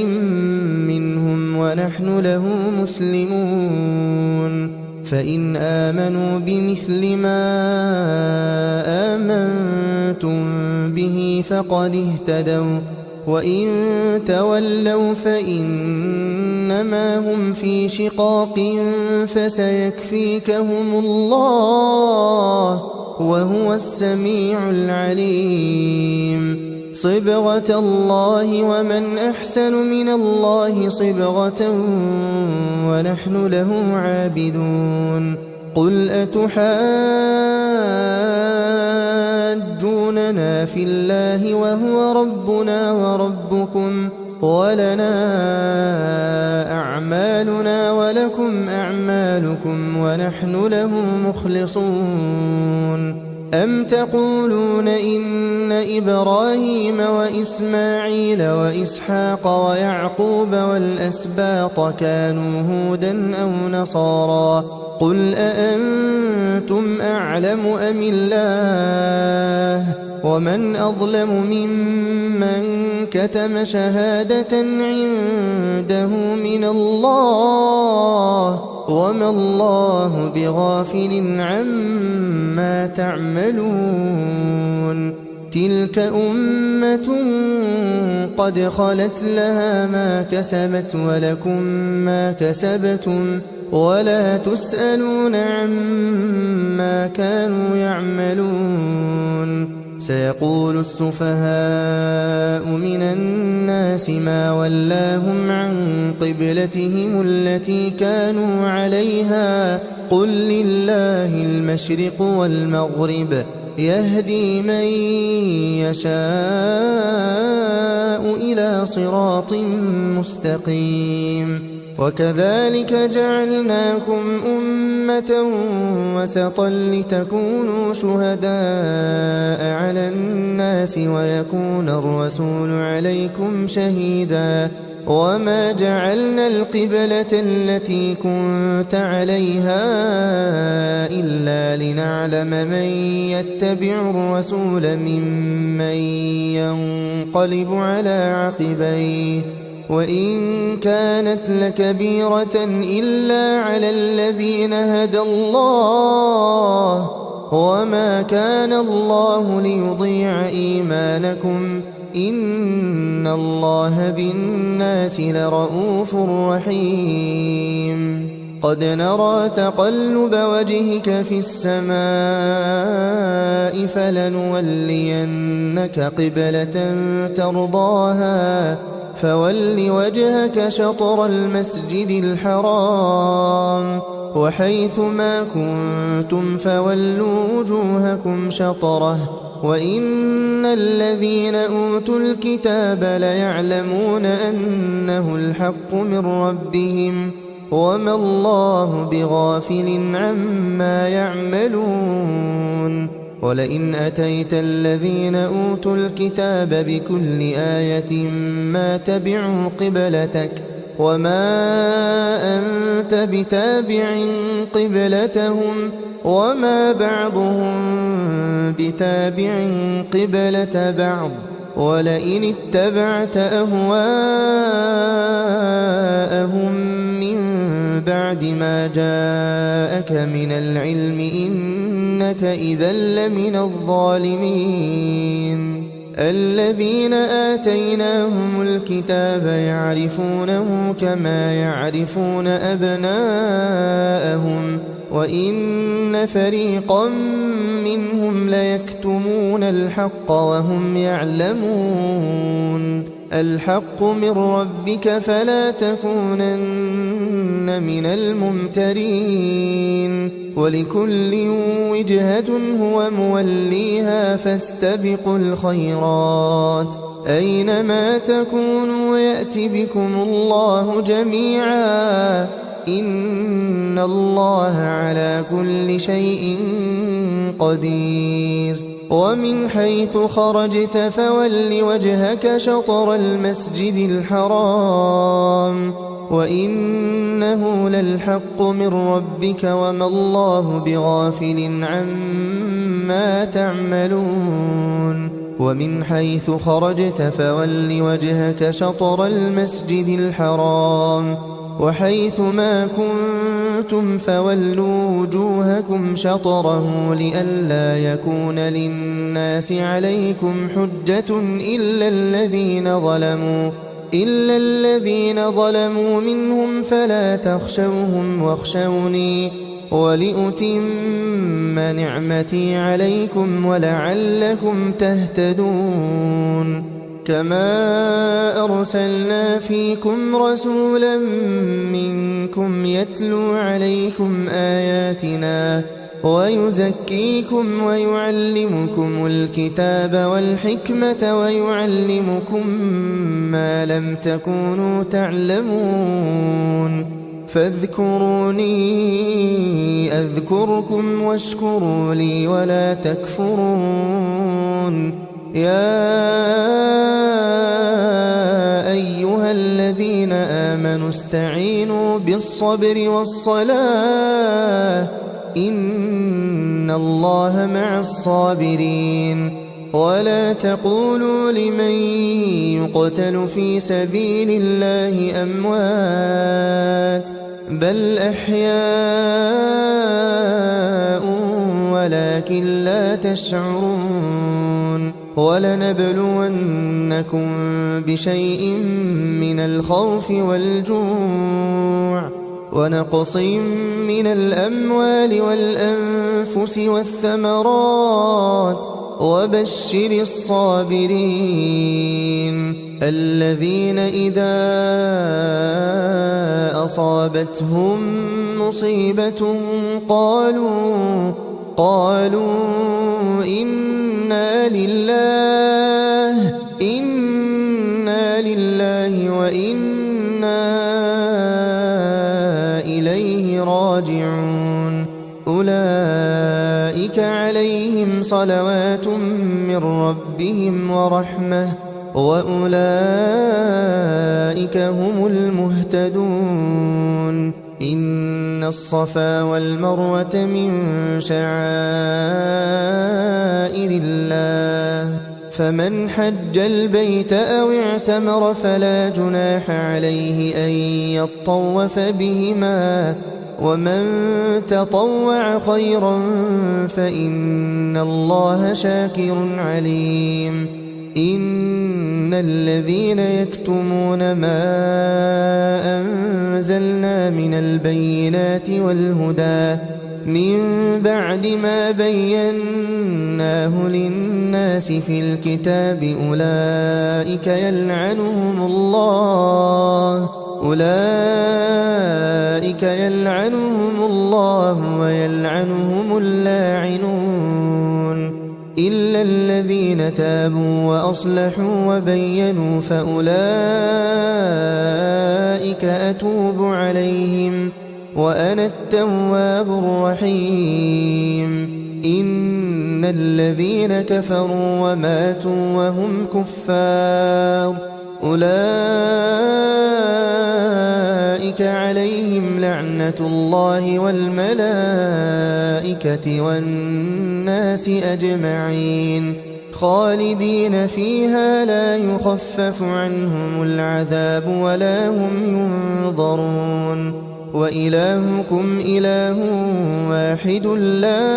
منهم ونحن له مسلمون فإن آمنوا بمثل ما آمنتم به فقد اهتدوا وإن تولوا فإنما هم في شقاق فسيكفيكهم الله وهو السميع العليم صبغة الله ومن أحسن من الله صبغة ونحن له عابدون قل أتحاجوننا في الله وهو ربنا وربكم ولنا أعمالنا ولكم أعمالكم ونحن له مخلصون أم تقولون إن إبراهيم وإسماعيل وإسحاق ويعقوب والأسباط كانوا هودا أو نصارى قل أأنتم أعلم أم الله ومن أظلم ممن كتم شهادة عنده من الله وما الله بغافل عما تعملون تلك أمة قد خلت لها ما كسبت ولكم ما كسبتم ولا تسألون عما كانوا يعملون سيقول السفهاء من الناس ما ولاهم عن قبلتهم التي كانوا عليها قل لله المشرق والمغرب يهدي من يشاء إلى صراط مستقيم وكذلك جعلناكم أمة وسطا لتكونوا شهداء على الناس ويكون الرسول عليكم شهيدا وما جعلنا القبلة التي كنت عليها إلا لنعلم من يتبع الرسول ممن ينقلب على عقبيه وإن كانت لكبيرة إلا على الذين هدى الله وما كان الله ليضيع إيمانكم إن الله بالناس لرؤوف رحيم قد نرى تقلب وجهك في السماء فلنولينك قبلة ترضاها فول وجهك شطر المسجد الحرام وحيث ما كنتم فولوا وجوهكم شطره وإن الذين أوتوا الكتاب ليعلمون أنه الحق من ربهم وما الله بغافل عما يعملون ولئن أتيت الذين أوتوا الكتاب بكل آية ما تبعوا قبلتك وما أنت بتابع قبلتهم وما بعضهم بتابع قبلة بعض ولئن اتبعت أهواءهم من بعد ما جاءك من العلم إنك إذا لمن الظالمين الذين آتيناهم الكتاب يعرفونه كما يعرفون أبناءهم وإن فريقا منهم ليكتمون الحق وهم يعلمون الحق من ربك فلا تكونن من الممترين ولكل وجهة هو موليها فاستبقوا الخيرات أينما تكونوا يأت بكم الله جميعا إن الله على كل شيء قدير ومن حيث خرجت فول وجهك شطر المسجد الحرام وإنه للحق من ربك وما الله بغافل عما تعملون ومن حيث خرجت فول وجهك شطر المسجد الحرام وحيث ما كنتم فولوا وجوهكم شطره لئلا يكون للناس عليكم حجة إلا الذين ظلموا منهم فلا تخشوهم واخشوني ولأتم نعمتي عليكم ولعلكم تهتدون كما أرسلنا فيكم رسولا منكم يتلو عليكم آياتنا ويزكيكم ويعلمكم الكتاب والحكمة ويعلمكم ما لم تكونوا تعلمون فاذكروني أذكركم واشكروا لي ولا تكفرون يا أيها الذين آمنوا استعينوا بالصبر والصلاة إن الله مع الصابرين ولا تقولوا لمن يقتل في سبيل الله أموات بل أحياء ولكن لا تشعرون ولنبلونكم بشيء من الخوف والجوع ونقص من الأموال والأنفس والثمرات وبشر الصابرين الذين إذا أصابتهم مصيبة قالوا إنا لله وإنا إليه راجعون أولئك عليهم صلوات من ربهم ورحمة وأولئك هم المهتدون إن الصفا والمروة من شعائر الله فمن حج البيت أو اعتمر فلا جناح عليه أن يطوف بهما ومن تطوع خيرا فإن الله شاكر عليم إن الذين يكتمون ما أنزلنا من البينات والهدى من بعد ما بيناه للناس في الكتاب أولئك يلعنهم الله ويلعنهم اللاعنون إلا الذين تابوا وأصلحوا وبينوا فأولئك أتوب عليهم وأنا التواب الرحيم إن الذين كفروا وماتوا وهم كفار أولئك عليهم لعنة الله والملائكة والناس أجمعين خالدين فيها لا يخفف عنهم العذاب ولا هم ينظرون وإلهكم إله واحد لا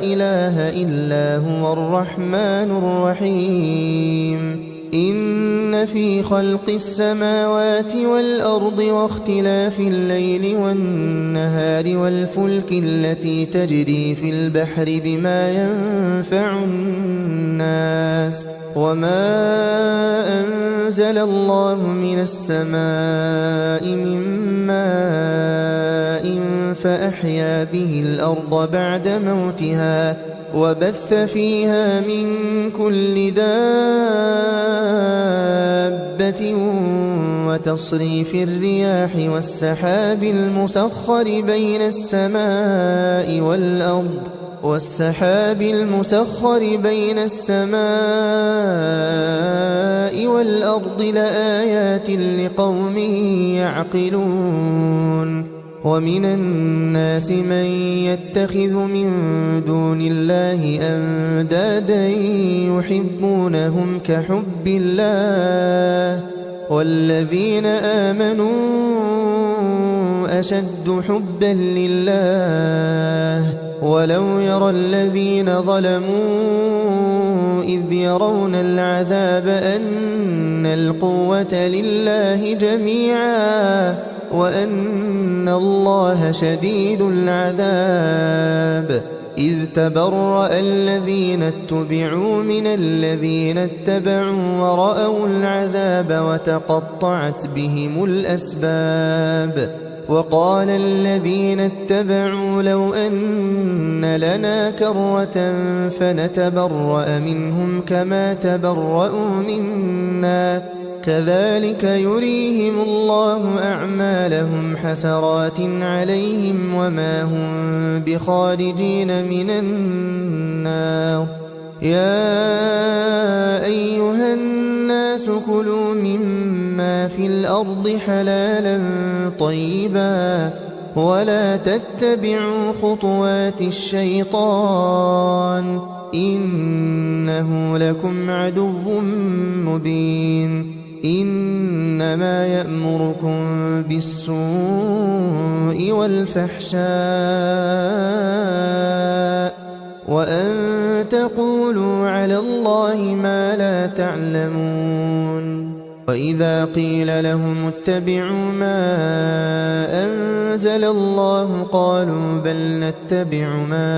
إله إلا هو الرحمن الرحيم إن في خلق السماوات والأرض واختلاف الليل والنهار والفلك التي تجري في البحر بما ينفع الناس وما أنزل الله من السماء من ماء فأحيا به الأرض بعد موتها وبث فيها من كل دابة وتصريف الرياح والسحاب المسخر بين السماء والأرض لآيات لقوم يعقلون ومن الناس من يتخذ من دون الله أندادا يحبونهم كحب الله والذين آمنوا أشد حبا لله ولو يرى الذين ظلموا إذ يرون العذاب أن القوة لله جميعا وأن الله شديد العذاب إذ تبرأ الذين اتبعوا من الذين اتبعوا ورأوا العذاب وتقطعت بهم الأسباب وقال الذين اتبعوا لو أن لنا كرة فنتبرأ منهم كما تبرأوا منا كذلك يريهم الله أعمالهم حسرات عليهم وما هم بخارجين من النار يا أيها الناس كلوا مما في الأرض حلالا طيبا ولا تتبعوا خطوات الشيطان إنه لكم عدو مبين إنما يأمركم بالسوء والفحشاء وأن تقولوا على الله ما لا تعلمون وإذا قيل لهم اتبعوا ما أنزل الله قالوا بل نتبع ما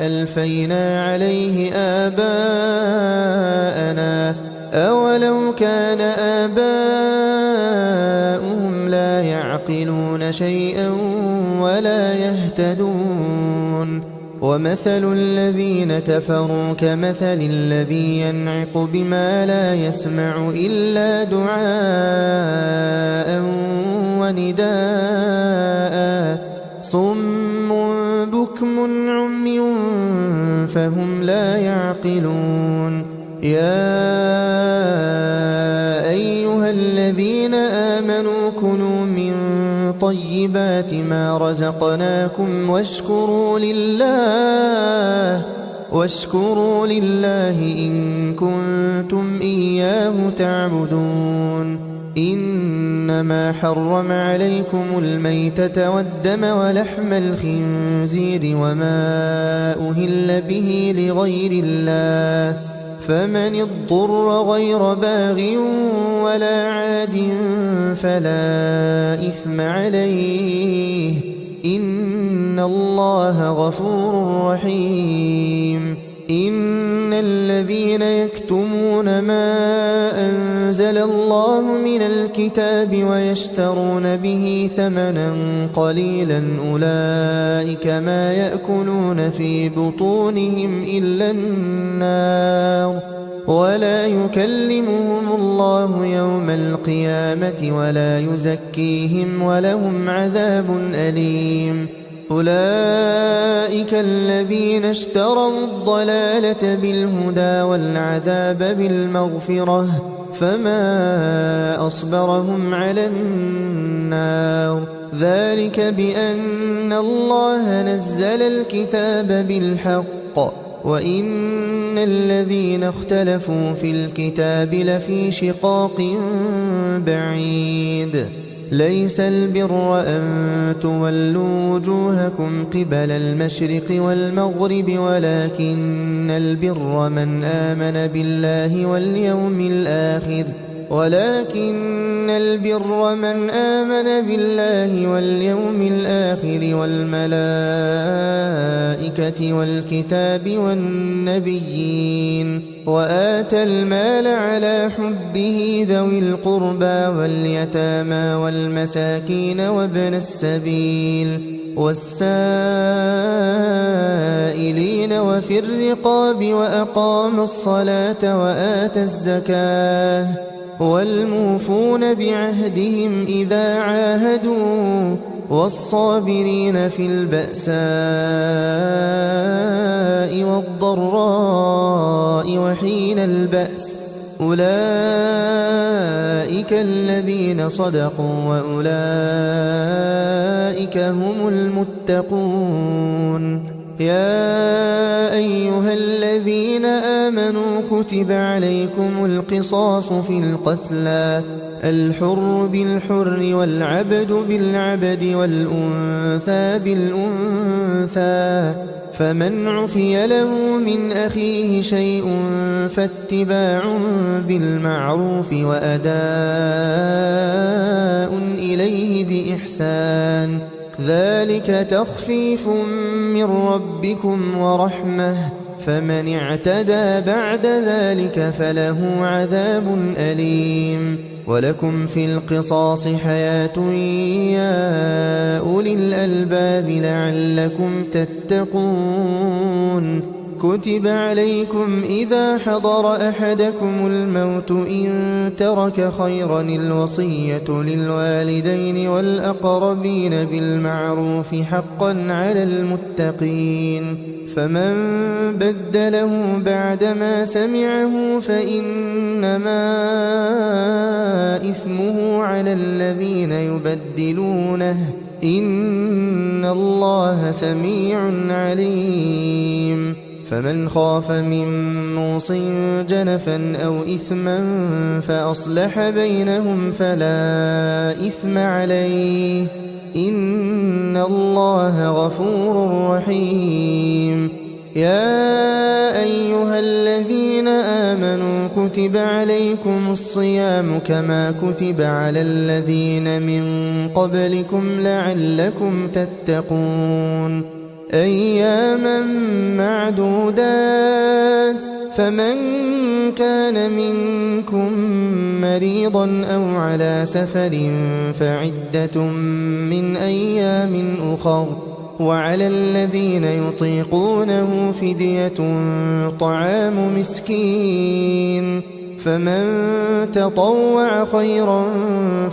ألفينا عليه آباءنا أولو كان آباؤهم لا يعقلون شيئا ولا يهتدون ومثل الذين كفروا كمثل الذي ينعق بما لا يسمع إلا دعاء ونداء صم بكم عمي فهم لا يعقلون يا أيها الذين آمنوا كلوا من طيبات ما رزقناكم واشكروا لله إن كنتم إياه تعبدون إنما حرم عليكم الميتة والدم ولحم الخنزير وما أهل به لغير الله فمن اضطر غير باغ ولا عاد فلا إثم عليه إن الله غفور رحيم إن الذين يكتمون ما أنزل الله من الكتاب ويشترون به ثمنا قليلا أولئك ما يأكلون في بطونهم إلا النار ولا يكلمهم الله يوم القيامة ولا يزكيهم ولهم عذاب أليم أولئك الذين اشتروا الضلالة بالهدى والعذاب بالمغفرة فما أصبرهم على النار ذلك بأن الله نزل الكتاب بالحق وإن الذين اختلفوا في الكتاب لفي شقاق بعيد ليس البر أن تولوا وجوهكم قبل المشرق والمغرب ولكن البر من آمن بالله واليوم الآخر والملائكة والكتاب والنبيين وآتى المال على حبه ذوي القربى واليتامى والمساكين وابن السبيل والسائلين وفي الرقاب وأقام الصلاة وآتى الزكاة والموفون بعهدهم إذا عاهدوا والصابرين في البأساء والضراء وحين البأس أولئك الذين صدقوا وأولئك هم المتقون يا أيها الذين آمنوا كتب عليكم القصاص في القتلى الحر بالحر والعبد بالعبد والأنثى بالأنثى فمن عفي له من أخيه شيء فاتباع بالمعروف وأداء إليه بإحسان ذلك تخفيف من ربكم ورحمة فمن اعتدى بعد ذلك فله عذاب أليم ولكم في القصاص حياة يا أولي الألباب لعلكم تتقون كتب عليكم إذا حضر أحدكم الموت إن ترك خيرا الوصية للوالدين والأقربين بالمعروف حقا على المتقين فمن بدله بعدما سمعه فإنما إثمه على الذين يبدلونه إن الله سميع عليم فمن خاف من موص جنفا أو إثما فأصلح بينهم فلا إثم عليه إن الله غفور رحيم يا أيها الذين آمنوا كتب عليكم الصيام كما كتب على الذين من قبلكم لعلكم تتقون أياما معدودات فمن كان منكم مريضا أو على سفر فعدة من أيام أخر وعلى الذين يطيقونه فدية طعام مسكين فمن تطوع خيرا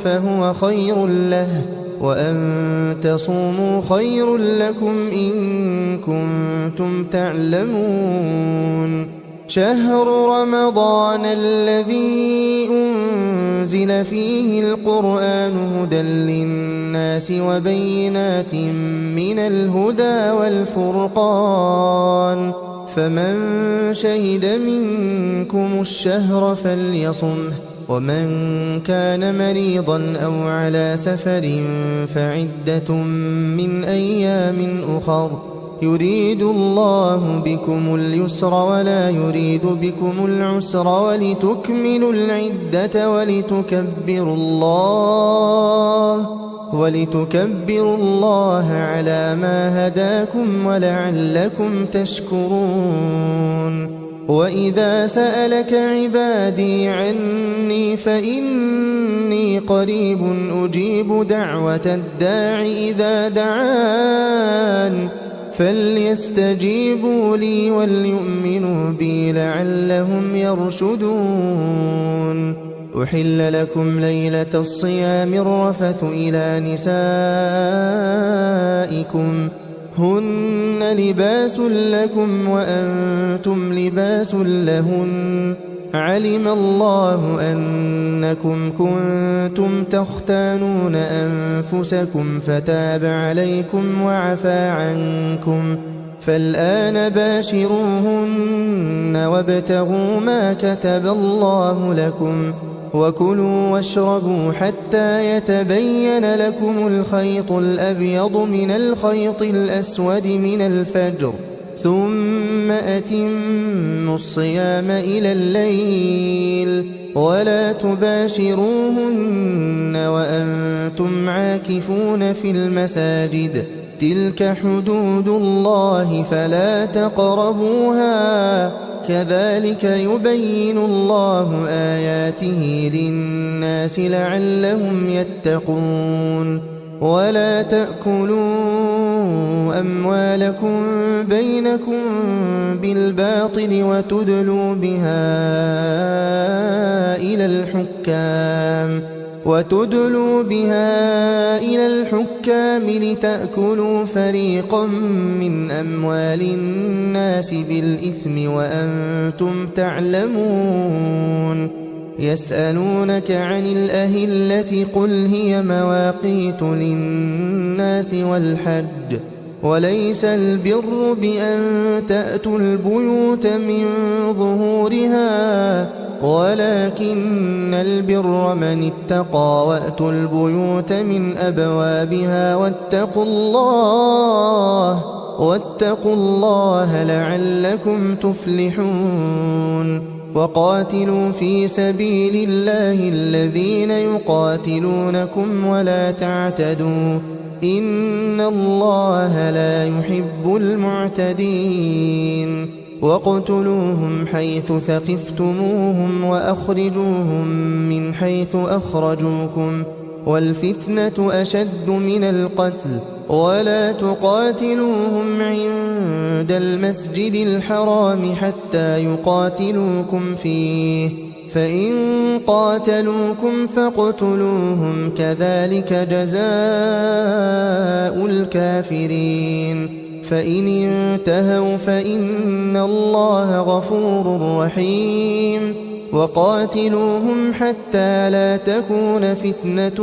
فهو خير له وأن تصوموا خير لكم إن كنتم تعلمون شهر رمضان الذي أنزل فيه القرآن هدى للناس وبينات من الهدى والفرقان فمن شهد منكم الشهر فليصمه ومن كان مريضا أو على سفر فعدة من أيام أخر يريد الله بكم اليسر ولا يريد بكم العسر ولتكملوا العدة ولتكبروا الله على ما هداكم ولعلكم تشكرون وإذا سألك عبادي عني فإني قريب أجيب دعوة الداع إذا دعان فليستجيبوا لي وليؤمنوا بي لعلهم يرشدون أحل لكم ليلة الصيام الرفث إلى نسائكم هن لباس لكم وأنتم لباس لهن علم الله أنكم كنتم تختانون أنفسكم فتاب عليكم وعفى عنكم فالآن باشروهن وابتغوا ما كتب الله لكم وكلوا واشربوا حتى يتبين لكم الخيط الأبيض من الخيط الأسود من الفجر ثم أتموا الصيام إلى الليل ولا تباشروهن وأنتم عاكفون في المساجد تلك حدود الله فلا تقربوها كذلك يبين الله آياته للناس لعلهم يتقون ولا تأكلوا أموالكم بينكم بالباطل وتدلوا بها إلى الحكام لتأكلوا فريقا من أموال الناس بالإثم وأنتم تعلمون يسألونك عن الأهلة قل هي مواقيت للناس والحج وليس البر بأن تأتوا البيوت من ظهورها ولكن البر من اتقى وأتوا البيوت من أبوابها واتقوا الله لعلكم تفلحون وقاتلوا في سبيل الله الذين يقاتلونكم ولا تعتدوا إن الله لا يحب المعتدين واقتلوهم حيث ثقفتموهم وأخرجوهم من حيث أخرجوكم والفتنة أشد من القتل ولا تقاتلوهم عند المسجد الحرام حتى يقاتلوكم فيه فإن قاتلوكم فاقتلوهم كذلك جزاء الكافرين فإن انتهوا فإن الله غفور رحيم وقاتلوهم حتى لا تكون فتنة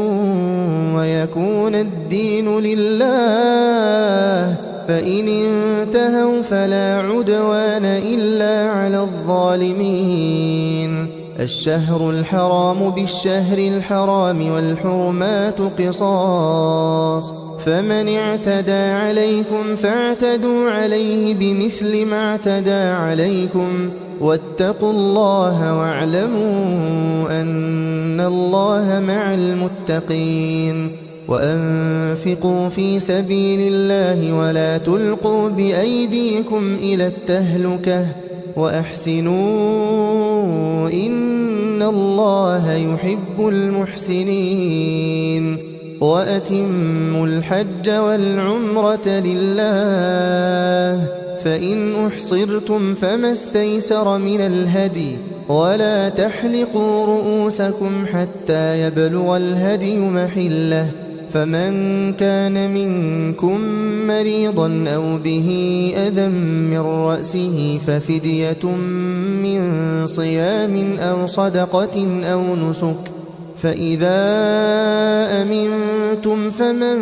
ويكون الدين لله فإن انتهوا فلا عدوان إلا على الظالمين الشهر الحرام بالشهر الحرام والحرمات قصاص فمن اعتدى عليكم فاعتدوا عليه بمثل ما اعتدى عليكم واتقوا الله واعلموا أن الله مع المتقين وأنفقوا في سبيل الله ولا تلقوا بأيديكم إلى التهلكة وأحسنوا إن الله يحب المحسنين وأتموا الحج والعمرة لله فإن أحصرتم فما استيسر من الهدي ولا تحلقوا رؤوسكم حتى يبلغ الهدي محله فمن كان منكم مريضا أو به أذى من رأسه ففدية من صيام أو صدقة أو نسك فإذا أمنتم فمن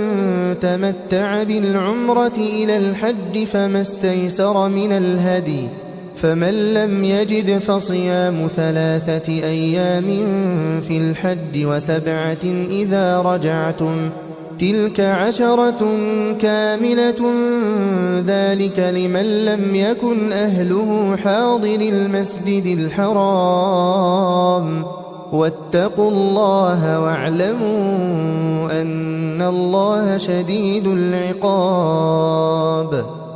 تمتع بالعمرة إلى الحج فما استيسر من الهدي فمن لم يجد فصيام 3 أيام في الحج و7 إذا رجعتم تلك 10 كاملة ذلك لمن لم يكن أهله حاضر المسجد الحرام واتقوا الله واعلموا أن الله شديد العقاب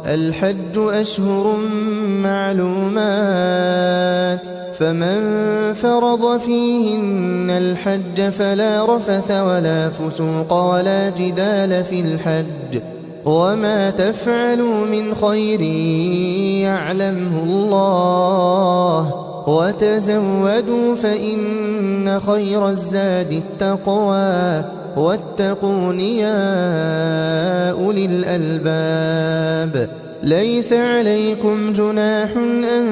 الحج أشهر معلومات فمن فرض فيهن الحج فلا رفث ولا فسوق ولا جدال في الحج وما تفعلوا من خير يعلمه الله وتزودوا فإن خير الزاد التقوى واتقون يا أولي الألباب. ليس عليكم جناح أن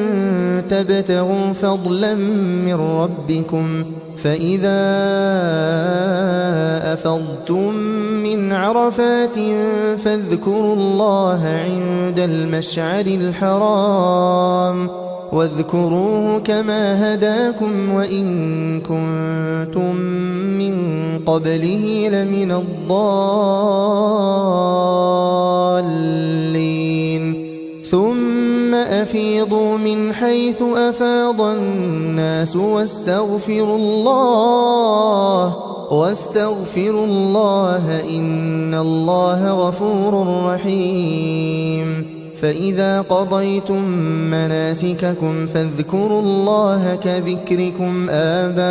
تبتغوا فضلا من ربكم، فإذا أفضتم من عرفات فاذكروا الله عند المشعر الحرام، واذكروه كما هداكم وإن كنتم من قبله لمن الضالين. ثم أفيضوا من حيث أفاض الناس واستغفروا الله إن الله غفور رحيم. فإذا قضيتم مناسككم فاذكروا الله كذكركم آباءكم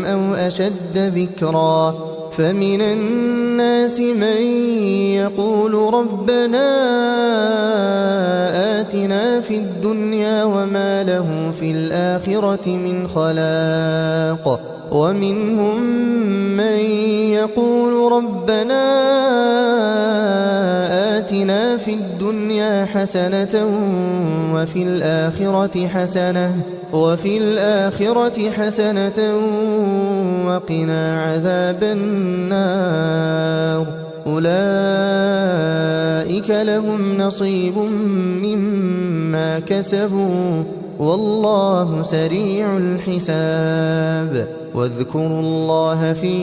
أو أشد ذكرا. فمن الناس من يقول ربنا آتنا في الدنيا وما له في الآخرة من خلاق، ومنهم من يقول ربنا آتنا في الدنيا حسنة وفي الآخرة حسنة وقنا عذاب النار. أولئك لهم نصيب مما كسبوا والله سريع الحساب. واذكروا الله في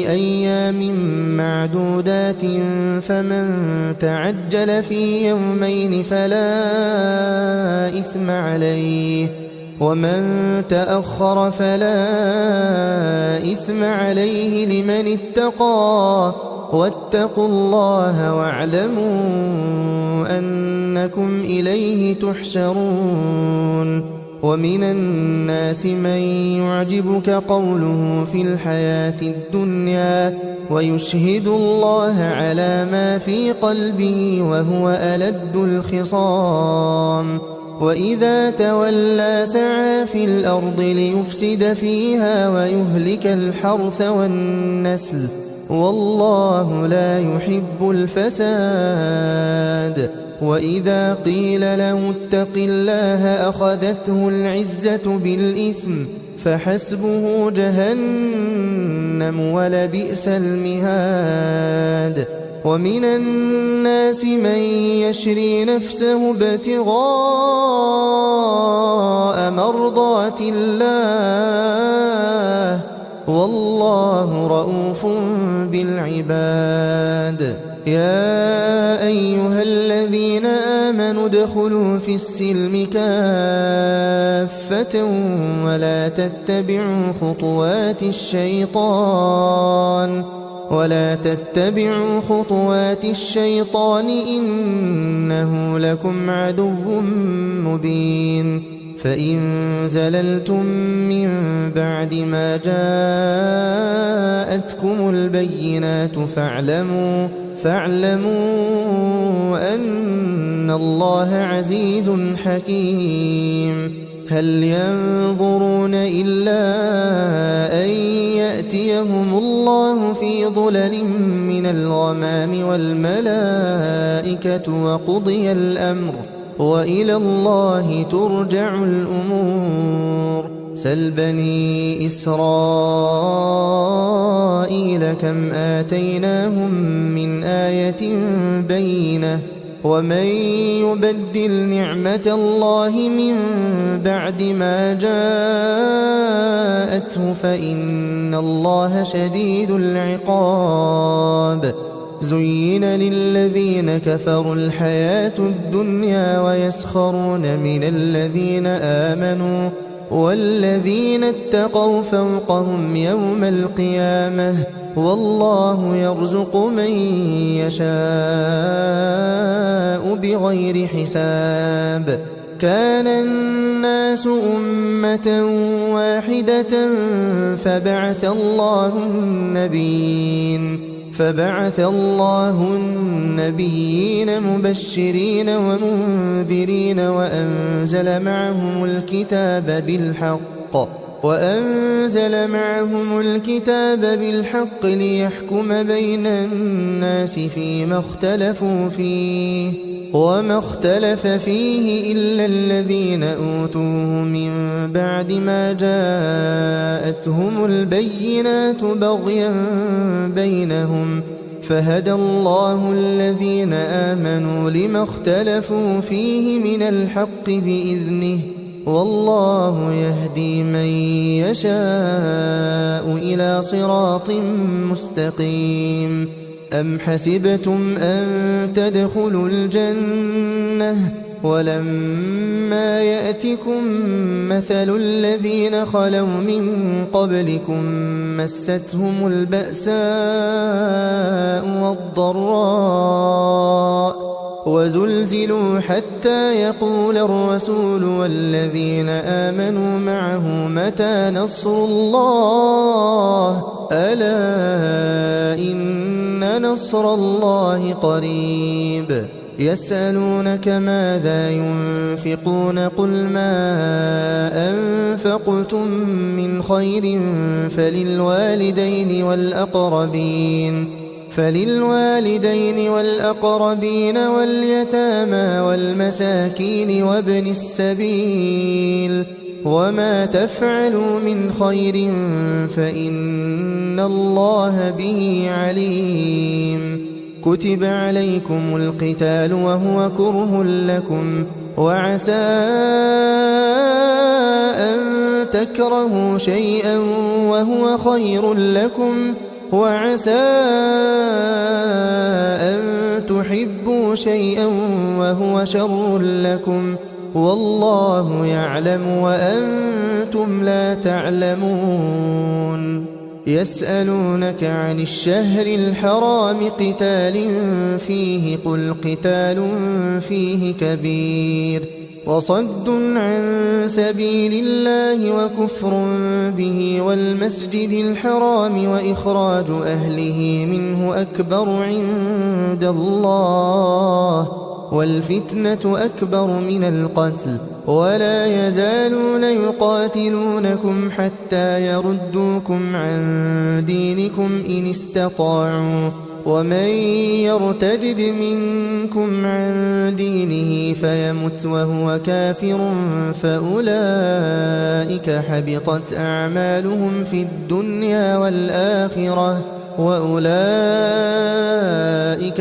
أيام معدودات، فمن تعجل في يومين فلا إثم عليه، ومن تأخر فلا إثم عليه لمن اتقى. واتقوا الله واعلموا أنكم إليه تحشرون. ومن الناس من يعجبك قوله في الحياة الدنيا ويشهد الله على ما في قلبه وهو ألد الخصام. وإذا تولى سعى في الأرض ليفسد فيها ويهلك الحرث والنسل والله لا يحب الفساد. وإذا قيل له اتق الله أخذته العزة بالإثم فحسبه جهنم ولبئس المهاد. ومن الناس من يشري نفسه ابتغاء مرضات الله والله رؤوف بالعباد. يا أيها الذين آمنوا ادخلوا في السلم كافة ولا تتبعوا خطوات الشيطان إنه لكم عدو مبين. فإن زللتم من بعد ما جاءتكم البينات فاعلموا أن الله عزيز حكيم. هل ينظرون إلا أن يأتيهم الله في ظلل من الغمام والملائكة وقضي الأمر وإلى الله ترجع الأمور. سل بني إسرائيل كم آتيناهم من آية بينة ومن يبدل نعمة الله من بعد ما جاءته فإن الله شديد العقاب. زين للذين كفروا الحياة الدنيا ويسخرون من الذين آمنوا والذين اتقوا فوقهم يوم القيامة والله يرزق من يشاء بغير حساب. كان الناس أمة واحدة فبعث الله النبيين مبشرين ومنذرين وأنزل معهم الكتاب بالحق وأنزل معهم الكتاب بالحق ليحكم بين الناس فيما اختلفوا فيه وما اختلف فيه إلا الذين أوتوه من بعد ما جاءتهم البينات بغيا بينهم فهدى الله الذين آمنوا لما اختلفوا فيه من الحق بإذنه والله يهدي من يشاء إلى صراط مستقيم أم حسبتم أن تدخلوا الجنة ولما يأتكم مثل الذين خلوا من قبلكم مستهم البأساء والضراء وزلزلوا حتى يقول الرسول والذين آمنوا معه متى نصر الله ألا إن نصر الله قريب يسألونك ماذا ينفقون قل ما أنفقتم من خير فللوالدين والأقربين واليتامى والمساكين وابن السبيل وما تفعلوا من خير فإن الله به عليم كتب عليكم القتال وهو كره لكم وعسى أن تكرهوا شيئا وهو خير لكم وعسى أن تحبوا شيئا وهو شر لكم والله يعلم وأنتم لا تعلمون يسألونك عن الشهر الحرام قتال فيه قل قتال فيه كبير وصد عن سبيل الله وكفر به والمسجد الحرام وإخراج أهله منه أكبر عند الله والفتنة أكبر من القتل ولا يزالون يقاتلونكم حتى يردوكم عن دينكم إن استطاعوا ومن يرتدد منكم عن دينه فيمت وهو كافر فأولئك حبطت أعمالهم في الدنيا والآخرة وأولئك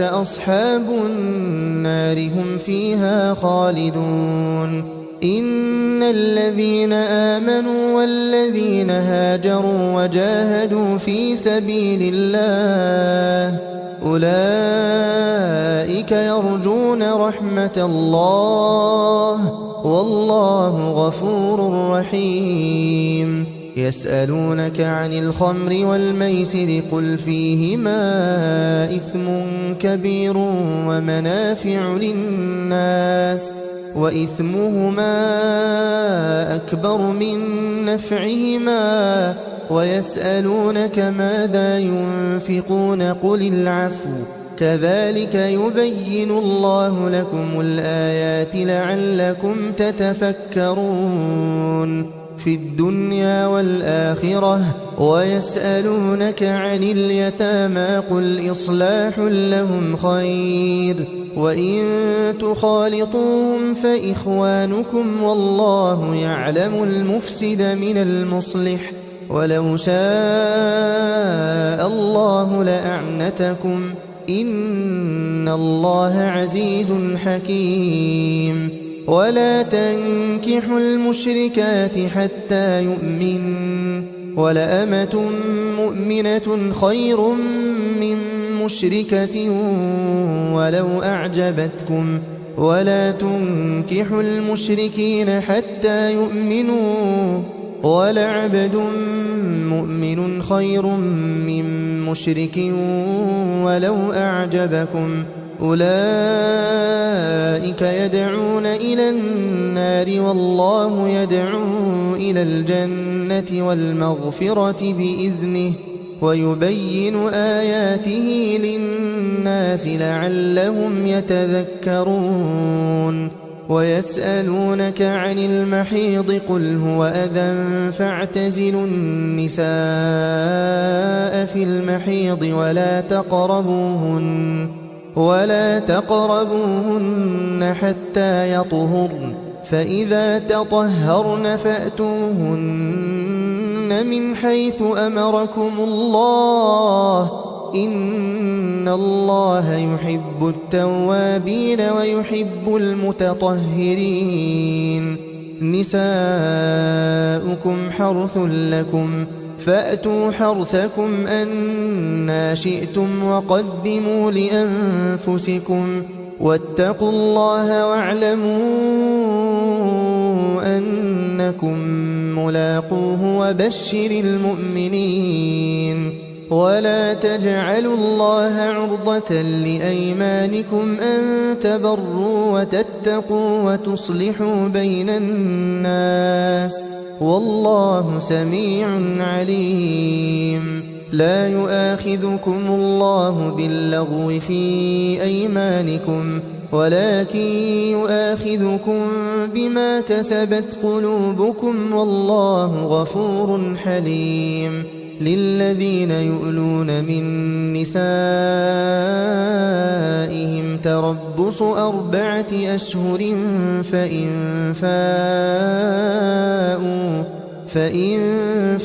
أصحاب النار هم فيها خالدون إن الذين آمنوا والذين هاجروا وجاهدوا في سبيل الله أولئك يرجون رحمة الله والله غفور رحيم يسألونك عن الخمر والميسر قل فيهما إثم كبير ومنافع للناس وإثمهما أكبر من نفعهما ويسألونك ماذا ينفقون قل العفو كذلك يبين الله لكم الآيات لعلكم تتفكرون في الدنيا والآخرة ويسألونك عن اليتامى قل إصلاح لهم خير وإن تخالطوهم فإخوانكم والله يعلم المفسد من المصلح ولو شاء الله لأعنتكم إن الله عزيز حكيم ولا تنكحوا المشركات حتى يؤمن ولأمة مؤمنة خير من مشركة ولو أعجبتكم ولا تنكحوا المشركين حتى يؤمنوا ولعبد مؤمن خير من مشرك ولو أعجبكم أولئك يدعون إلى النار والله يدعو إلى الجنة والمغفرة بإذنه ويبين آياته للناس لعلهم يتذكرون ويسألونك عن المحيض قل هو أذى فاعتزلوا النساء في المحيض ولا تقربوهن حتى يطهرن فإذا تطهرن فأتوهن من حيث أمركم الله إن الله يحب التوابين ويحب المتطهرين نساؤكم حرث لكم فأتوا حرثكم أنى شئتم وقدموا لأنفسكم واتقوا الله واعلموا أنكم ملاقوه وبشر المؤمنين ولا تجعلوا الله عرضة لأيمانكم أن تبروا وتتقوا وتصلحوا بين الناس والله سميع عليم لا يؤاخذكم الله باللغو في أيمانكم ولكن يؤاخذكم بما كسبت قلوبكم والله غفور حليم للذين يؤلون من نسائهم تربص 4 أشهر فإن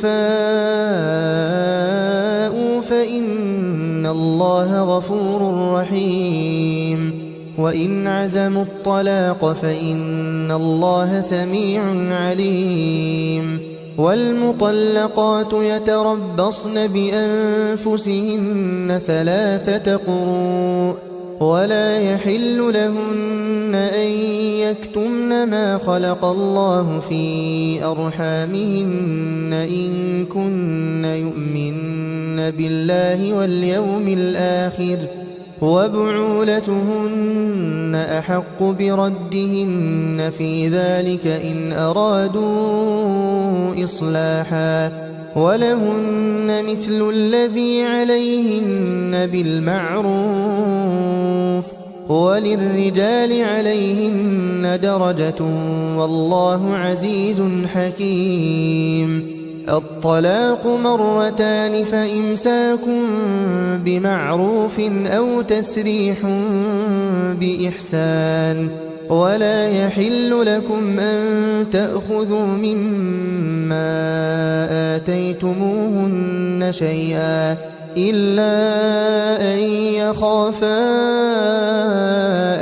فاءوا فإن الله غفور رحيم وإن عزموا الطلاق فإن الله سميع عليم والمطلقات يتربصن بأنفسهن 3 قروء ولا يحل لهن أن يكتمن ما خلق الله في أرحامهن إن كن يؤمن بالله واليوم الآخر وبعولتهن أحق بردهن في ذلك إن أرادوا إصلاحا ولهن مثل الذي عليهن بالمعروف وللرجال عليهن درجة والله عزيز حكيم الطلاق 2 فإمساك بمعروف أو تسريح بإحسان ولا يحل لكم أن تأخذوا مما آتيتموهن شيئا إلا أن يخافا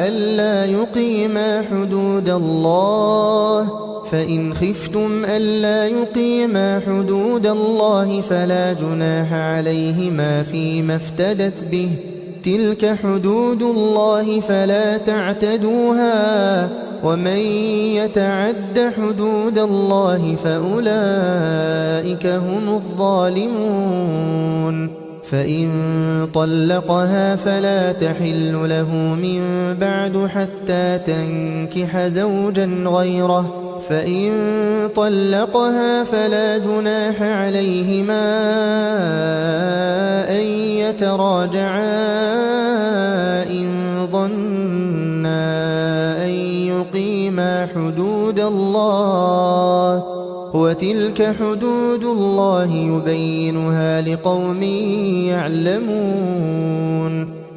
ألا يقيما حدود الله فإن خفتم ألا يقيما حدود الله فلا جناح عليهما فيما افتدت به تلك حدود الله فلا تعتدوها ومن يتعد حدود الله فأولئك هم الظالمون فإن طلقها فلا تحل له من بعد حتى تنكح زوجا غيره فإن طلقها فلا جناح عليهما أن يتراجعا إن ظنا أن يقيما حدود الله وتلك حدود الله يبينها لقوم يعلمون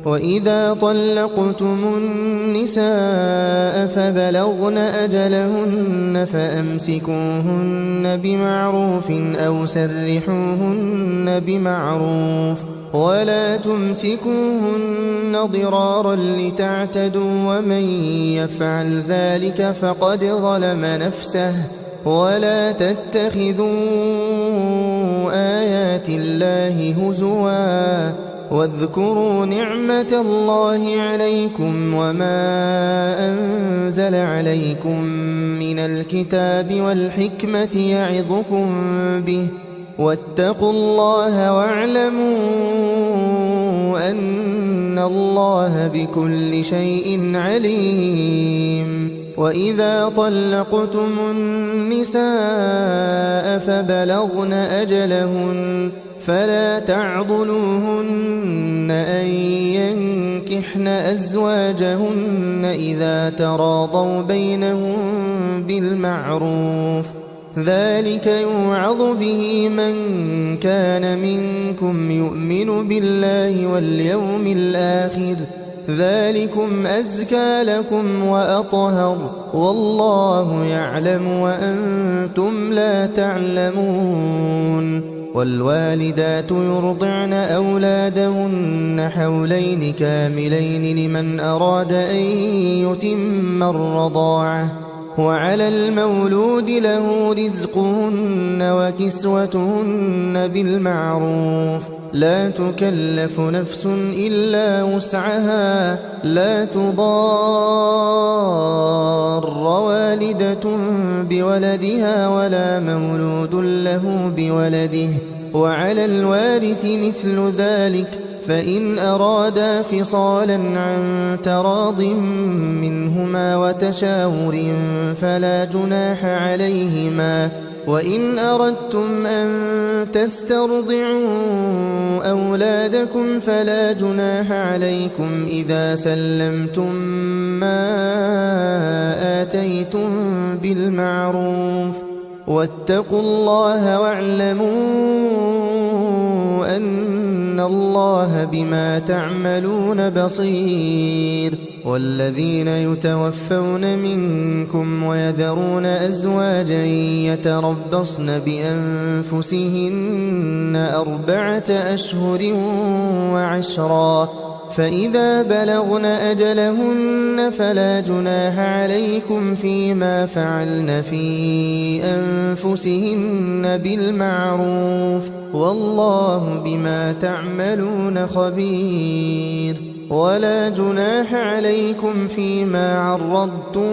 وإذا طلقتم النساء فبلغن أجلهن فأمسكوهن بمعروف أو سرحوهن بمعروف ولا تمسكوهن ضرارا لتعتدوا ومن يفعل ذلك فقد ظلم نفسه ولا تتخذوا آيات الله هزوا واذكروا نعمة الله عليكم وما أنزل عليكم من الكتاب والحكمة يعظكم به واتقوا الله واعلموا أن الله بكل شيء عليم وإذا طلقتم النساء فبلغن أجلهن فلا تعضلوهن أن ينكحن أزواجهن إذا تراضوا بينهم بالمعروف ذلك يوعظ به من كان منكم يؤمن بالله واليوم الآخر ذلكم أزكى لكم وأطهر والله يعلم وأنتم لا تعلمون والوالدات يرضعن أولادهن حولين كاملين لمن أراد أن يتم الرضاعة وعلى المولود له رزقهن وكسوتهن بالمعروف لا تكلف نفس إلا وسعها لا تضار والدة بولدها ولا مولود له بولده وعلى الوارث مثل ذلك فإن أرادا فصالا عن تراض منهما وتشاور فلا جناح عليهما وإن أردتم أن تسترضعوا أولادكم فلا جناح عليكم إذا سلمتم ما آتيتم بالمعروف واتقوا الله واعلموا أن الله بما تعملون بصير والذين يتوفون منكم ويذرون أزواجا يتربصن بأنفسهن 4 أشهر وعشرا فإذا بلغن أجلهن فلا جناح عليكم فيما فعلن في أنفسهن بالمعروف والله بما تعملون خبير ولا جناح عليكم فيما عرضتم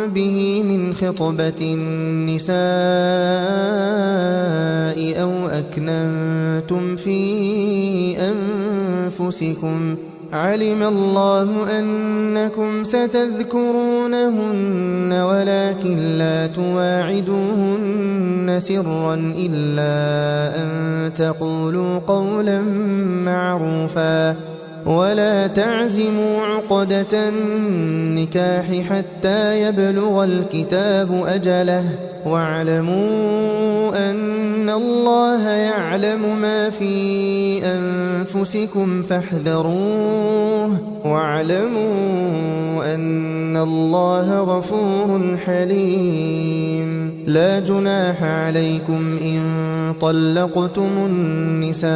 به من خطبة النساء أو أكننتم في أنفسكم علم الله أنكم ستذكرونهن ولكن لا تواعدوهن سرا إلا أن تقولوا قولا معروفا ولا تعزموا عقدة النكاح حتى يبلغ الكتاب أجله واعلموا أن الله يعلم ما في أنفسكم فاحذروه واعلموا أن الله غفور حليم لا جناح عليكم إن طلقتم النساء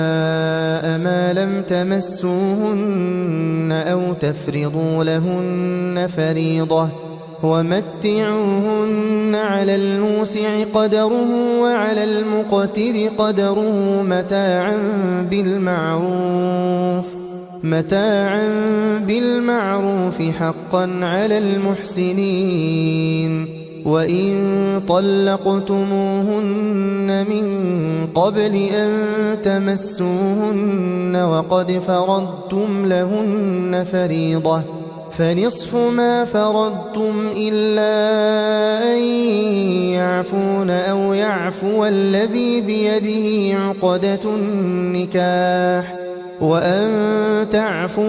ما لم تمسوهن أو تفرضوا لهن فريضة ومتعوهن على الموسع قدره وعلى المقتر قدره متاعا بالمعروف حقا على المحسنين وإن طلقتموهن من قبل أن تمسوهن وقد فرضتم لهن فريضة فنصف ما فرضتم إلا أن يعفون أو يعفو الذي بيده عقدة النكاح وأن تعفوا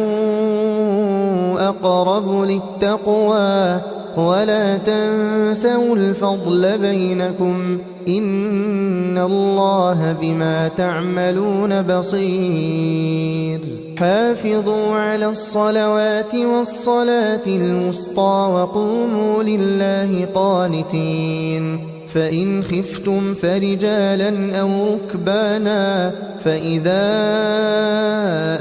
أقرب للتقوى ولا تنسوا الفضل بينكم إن الله بما تعملون بصير حافظوا على الصلوات والصلاة الوسطى وقوموا لله قانتين فإن خفتم فرجالا أو ركبانا فإذا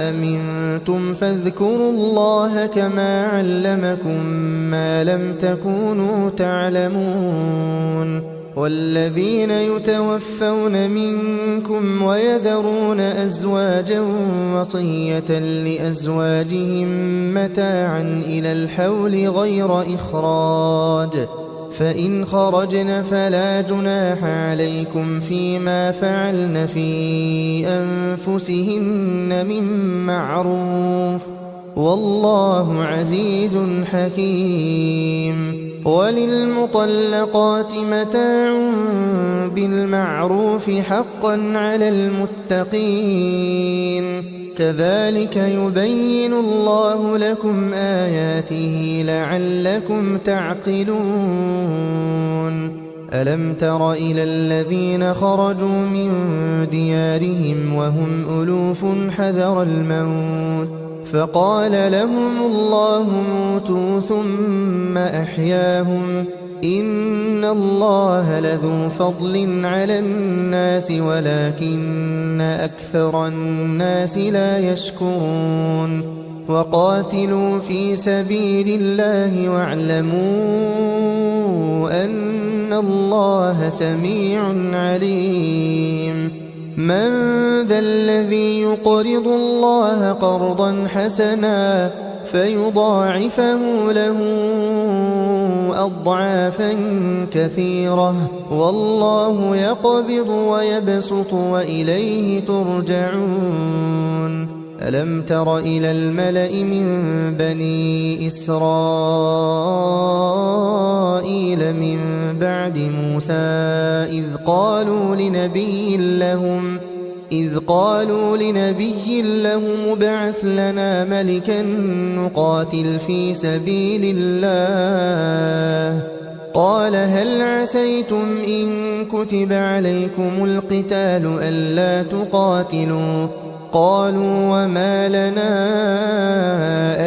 أمنتم فاذكروا الله كما علمكم ما لم تكونوا تعلمون والذين يتوفون منكم ويذرون أزواجا وصية لأزواجهم متاعا إلى الحول غير إخراج فإن خرجن فلا جناح عليكم فيما فعلن في أنفسهن من معروف والله عزيز حكيم وللمطلقات متاع بالمعروف حقا على المتقين كذلك يبين الله لكم آياته لعلكم تعقلون ألم تر إلى الذين خرجوا من ديارهم وهم ألوف حذر الموت فقال لهم الله موتوا ثم أحياهم إن الله لذو فضل على الناس ولكن أكثر الناس لا يشكرون وقاتلوا في سبيل الله واعلموا أن الله سميع عليم من ذا الذي يقرض الله قرضا حسنا فيضاعفه له أضعافا كثيرة والله يقبض ويبسط وإليه ترجعون ألم تر إلى الملأ من بني إسرائيل من بعد موسى إذ قالوا لنبي لهم ابعث لنا ملكا نقاتل في سبيل الله قال هل عسيتم إن كتب عليكم القتال ألا تقاتلوا قالوا وما لنا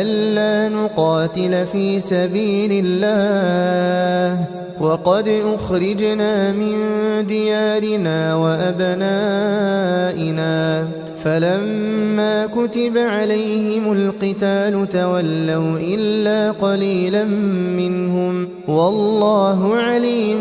ألا نقاتل في سبيل الله وقد أخرجنا من ديارنا وأبنائنا فلما كتب عليهم القتال تولوا إلا قليلا منهم والله عليم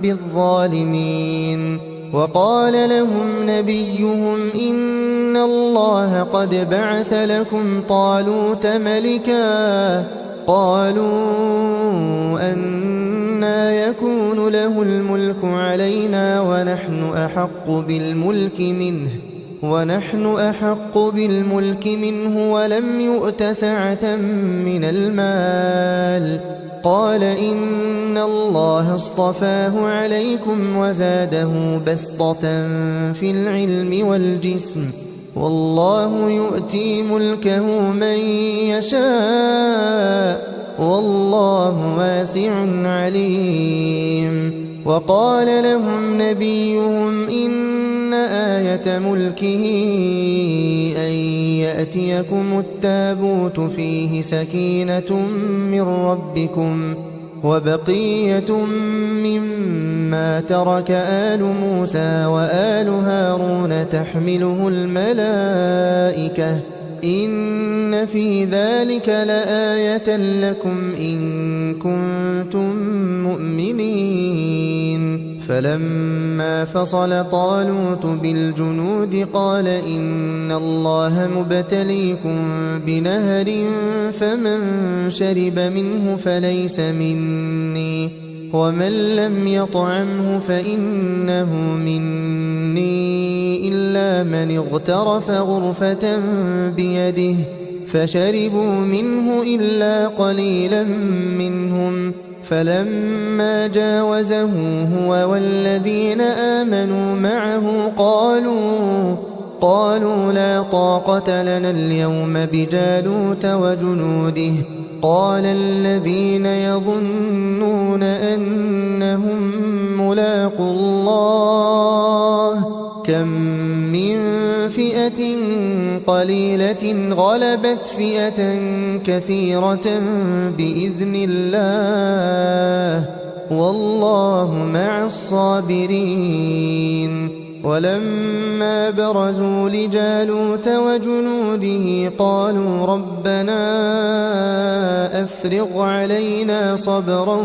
بالظالمين وقال لهم نبيهم إن الله قد بعث لكم طالوت ملكا قالوا أنى يكون له الملك علينا ونحن أحق بالملك منه ولم يؤت سعة من المال قال إن الله اصطفاه عليكم وزاده بسطة في العلم والجسم والله يؤتي ملكه من يشاء والله واسع عليم وقال لهم نبيهم إن آية ملكه أن يأتيكم التابوت فيه سكينة من ربكم وبقية مما ترك آل موسى وآل هارون تحمله الملائكة إن في ذلك لآية لكم إن كنتم مؤمنين فلما فصل طالوت بالجنود قال إن الله مبتليكم بنهر فمن شرب منه فليس مني ومن لم يطعمه فإنه مني إلا من اغترف غرفة بيده فشربوا منه إلا قليلا منهم فلما جاوزه هو والذين آمنوا معه قالوا لا طاقة لنا اليوم بجالوت وجنوده قال الذين يظنون أنهم ملاقو الله كم من فئة قليلة غلبت فئة كثيرة بإذن الله والله مع الصابرين ولما برزوا لجالوت وجنوده قالوا ربنا أفرغ علينا صبرا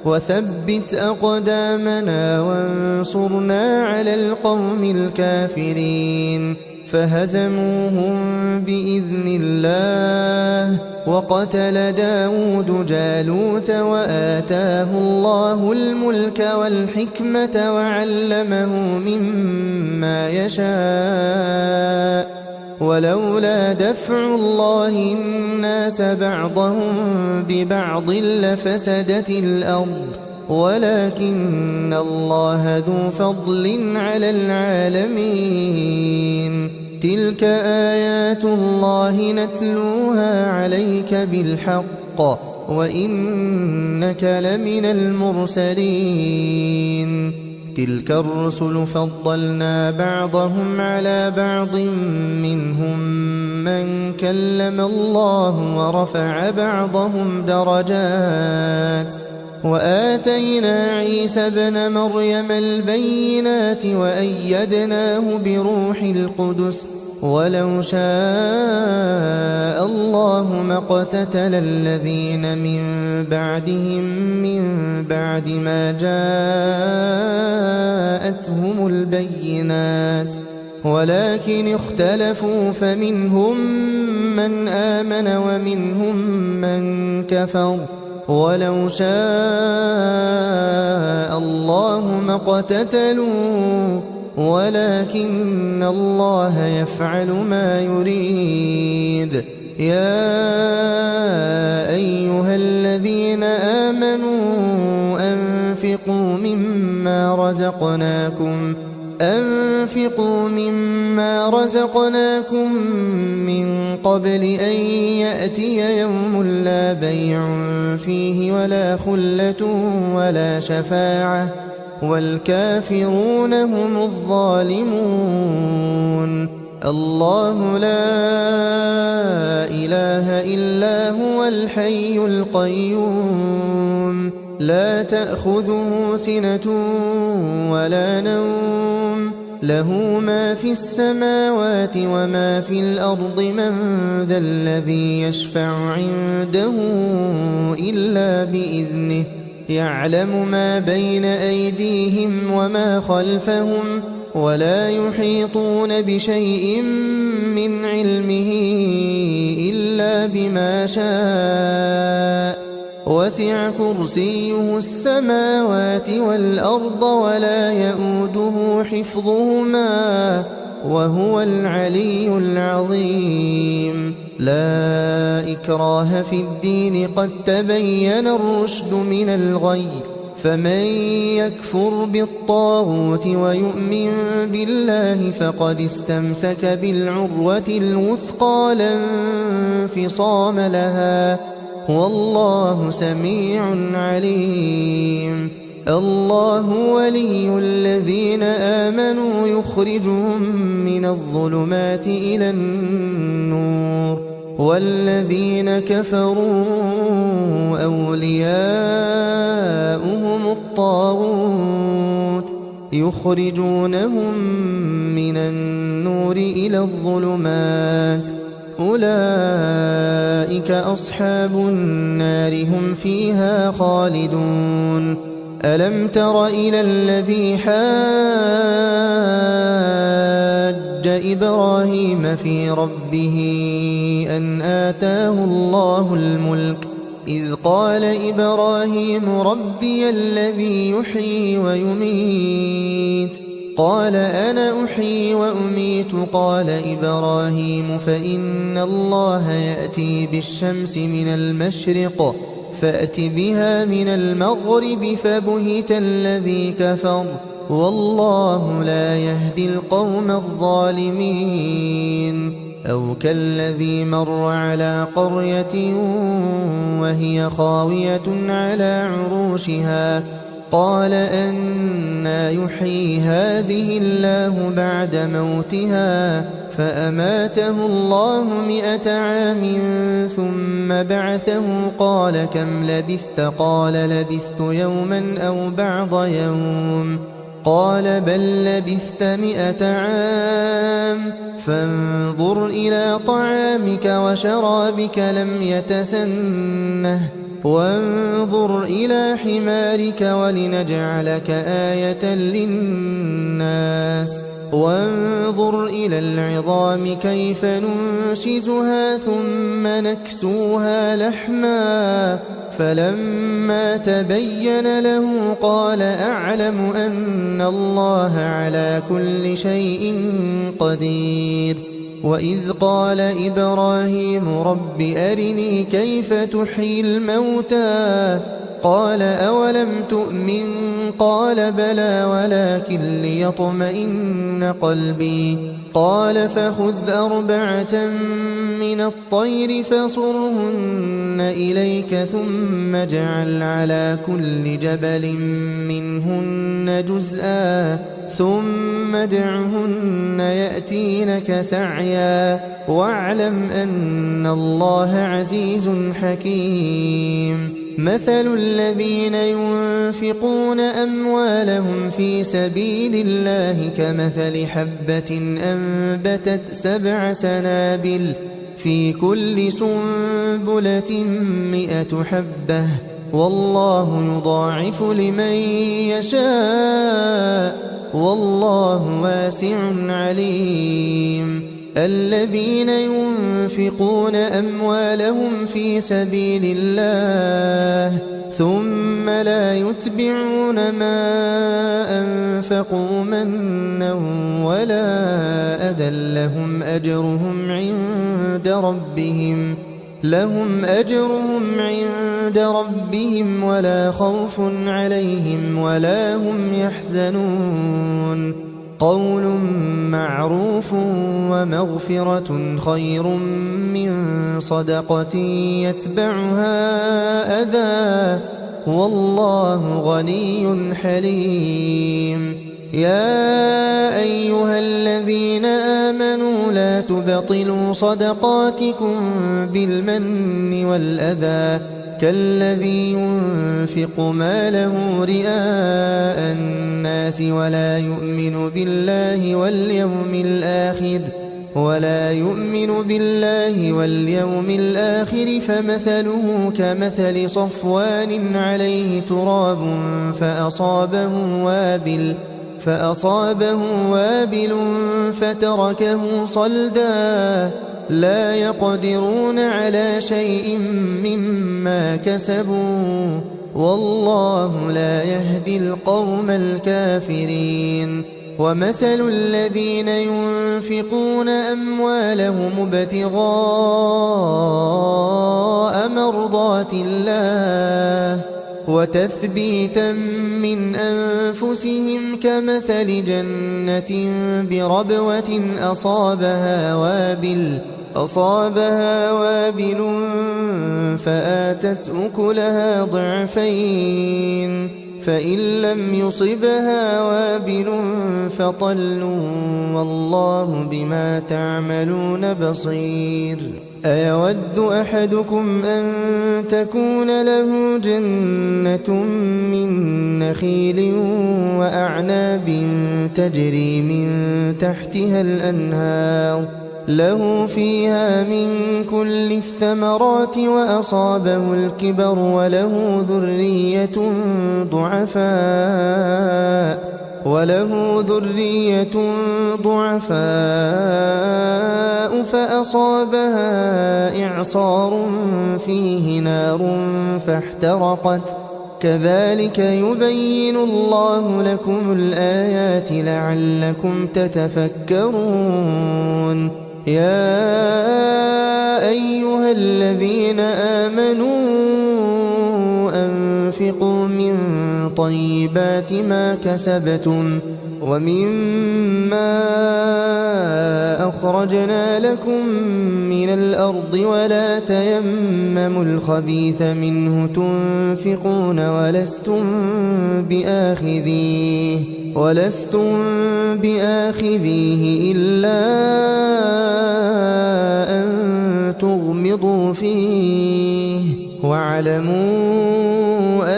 وثبت أقدامنا وانصرنا على القوم الكافرين فهزموهم بإذن الله وقتل داود جالوت وآتاه الله الملك والحكمة وعلمه مما يشاء ولولا دفع الله الناس بعضهم ببعض لفسدت الأرض ولكن الله ذو فضل على العالمين. تلك آيات الله نتلوها عليك بالحق وإنك لمن المرسلين. تلك الرسل فضلنا بعضهم على بعض منهم من كلم الله ورفع بعضهم درجات وآتينا عيسى ابن مريم البينات وأيدناه بروح القدس ولو شاء الله ما اقتتل الذين من بعدهم من بعد ما جاءتهم البينات ولكن اختلفوا فمنهم من آمن ومنهم من كفر ولو شاء الله ما اقتتلوا ولكن الله يفعل ما يريد. يا أيها الذين آمنوا أنفقوا مما رزقناكم من قبل أن يأتي يوم لا بيع فيه ولا خلة ولا شفاعة والكافرون هم الظالمون. الله لا إله إلا هو الحي القيوم لا تأخذه سنة ولا نوم له ما في السماوات وما في الأرض من ذا الذي يشفع عنده إلا بإذنه يعلم ما بين أيديهم وما خلفهم ولا يحيطون بشيء من علمه إلا بما شاء وسع كرسيه السماوات والأرض ولا يؤوده حفظهما وهو العلي العظيم. لا إكراه في الدين قد تبين الرشد من الغي فمن يكفر بالطاغوت ويؤمن بالله فقد استمسك بالعروة الوثقى لا انفصام لها والله سميع عليم. الله ولي الذين آمنوا يخرجهم من الظلمات إلى النور والذين كفروا أولياؤهم الطاغوت يخرجونهم من النور إلى الظلمات أولئك أصحاب النار هم فيها خالدون. ألم تر إلى الذي حاج إبراهيم في ربه أن آتاه الله الملك إذ قال إبراهيم ربي الذي يحيي ويميت قال أنا أحيي وأميت قال إبراهيم فإن الله يأتي بالشمس من المشرق فأت بها من المغرب فبهت الذي كفر والله لا يهدي القوم الظالمين. أو كالذي مر على قرية وهي خاوية على عروشها قال أنى يحيي هذه الله بعد موتها فأماته الله 100 عام ثم بعثه قال كم لبثت قال لبثت يوما أو بعض يوم قال بل لبثت 100 عام فانظر إلى طعامك وشرابك لم يتسنه وانظر إلى حمارك ولنجعلك آية للناس وانظر إلى العظام كيف ننشزها ثم نكسوها لحما فلما تبين له قال أعلم أن الله على كل شيء قدير. وإذ قال إبراهيم رب أرني كيف تحيي الموتى قال أولم تؤمن قال بلى ولكن ليطمئن قلبي قال فخذ 4 من الطير فصرهن إليك ثم اجعل على كل جبل منهن جزءا ثم ادعهن يأتينك سعيا واعلم أن الله عزيز حكيم مثل الذين ينفقون أموالهم في سبيل الله كمثل حبة أنبتت 7 سنابل في كل سنبلة 100 حبة والله يضاعف لمن يشاء والله واسع عليم الذين ينفقون أموالهم في سبيل الله ثم لا يتبعون ما أنفقوا منا ولا أذى لهم أجرهم عند ربهم ولا خوف عليهم ولا هم يحزنون قول معروف ومغفرة خير من صدقة يتبعها أذى والله غني حليم يا أيها الذين آمنوا لا تبطلوا صدقاتكم بالمن والأذى كالذي ينفق ماله رئاء الناس ولا يؤمن بالله واليوم الآخر فمثله كمثل صفوان عليه تراب فأصابه وابل فتركه صلدا لا يقدرون على شيء مما كسبوا والله لا يهدي القوم الكافرين ومثل الذين ينفقون أموالهم ابتغاء مرضات الله وتثبيتا من أنفسهم كمثل جنة بربوة أصابها وابل فآتت أكلها ضعفين فإن لم يصبها وابل فطل والله بما تعملون بصير أيود أحدكم أن تكون له جنة من نخيل وأعناب تجري من تحتها الأنهار له فيها من كل الثمرات وأصابه الكبر وله ذرية ضعفاء فأصابها إعصار فيه نار فاحترقت كذلك يبين الله لكم الآيات لعلكم تتفكرون يا أيها الذين آمنوا أنفقوا من طيبات ما كسبتم ومما أخرجنا لكم من الأرض ولا تيمموا الخبيث منه تنفقون ولستم بآخذيه إلا أن تغمضوا فيه واعلموا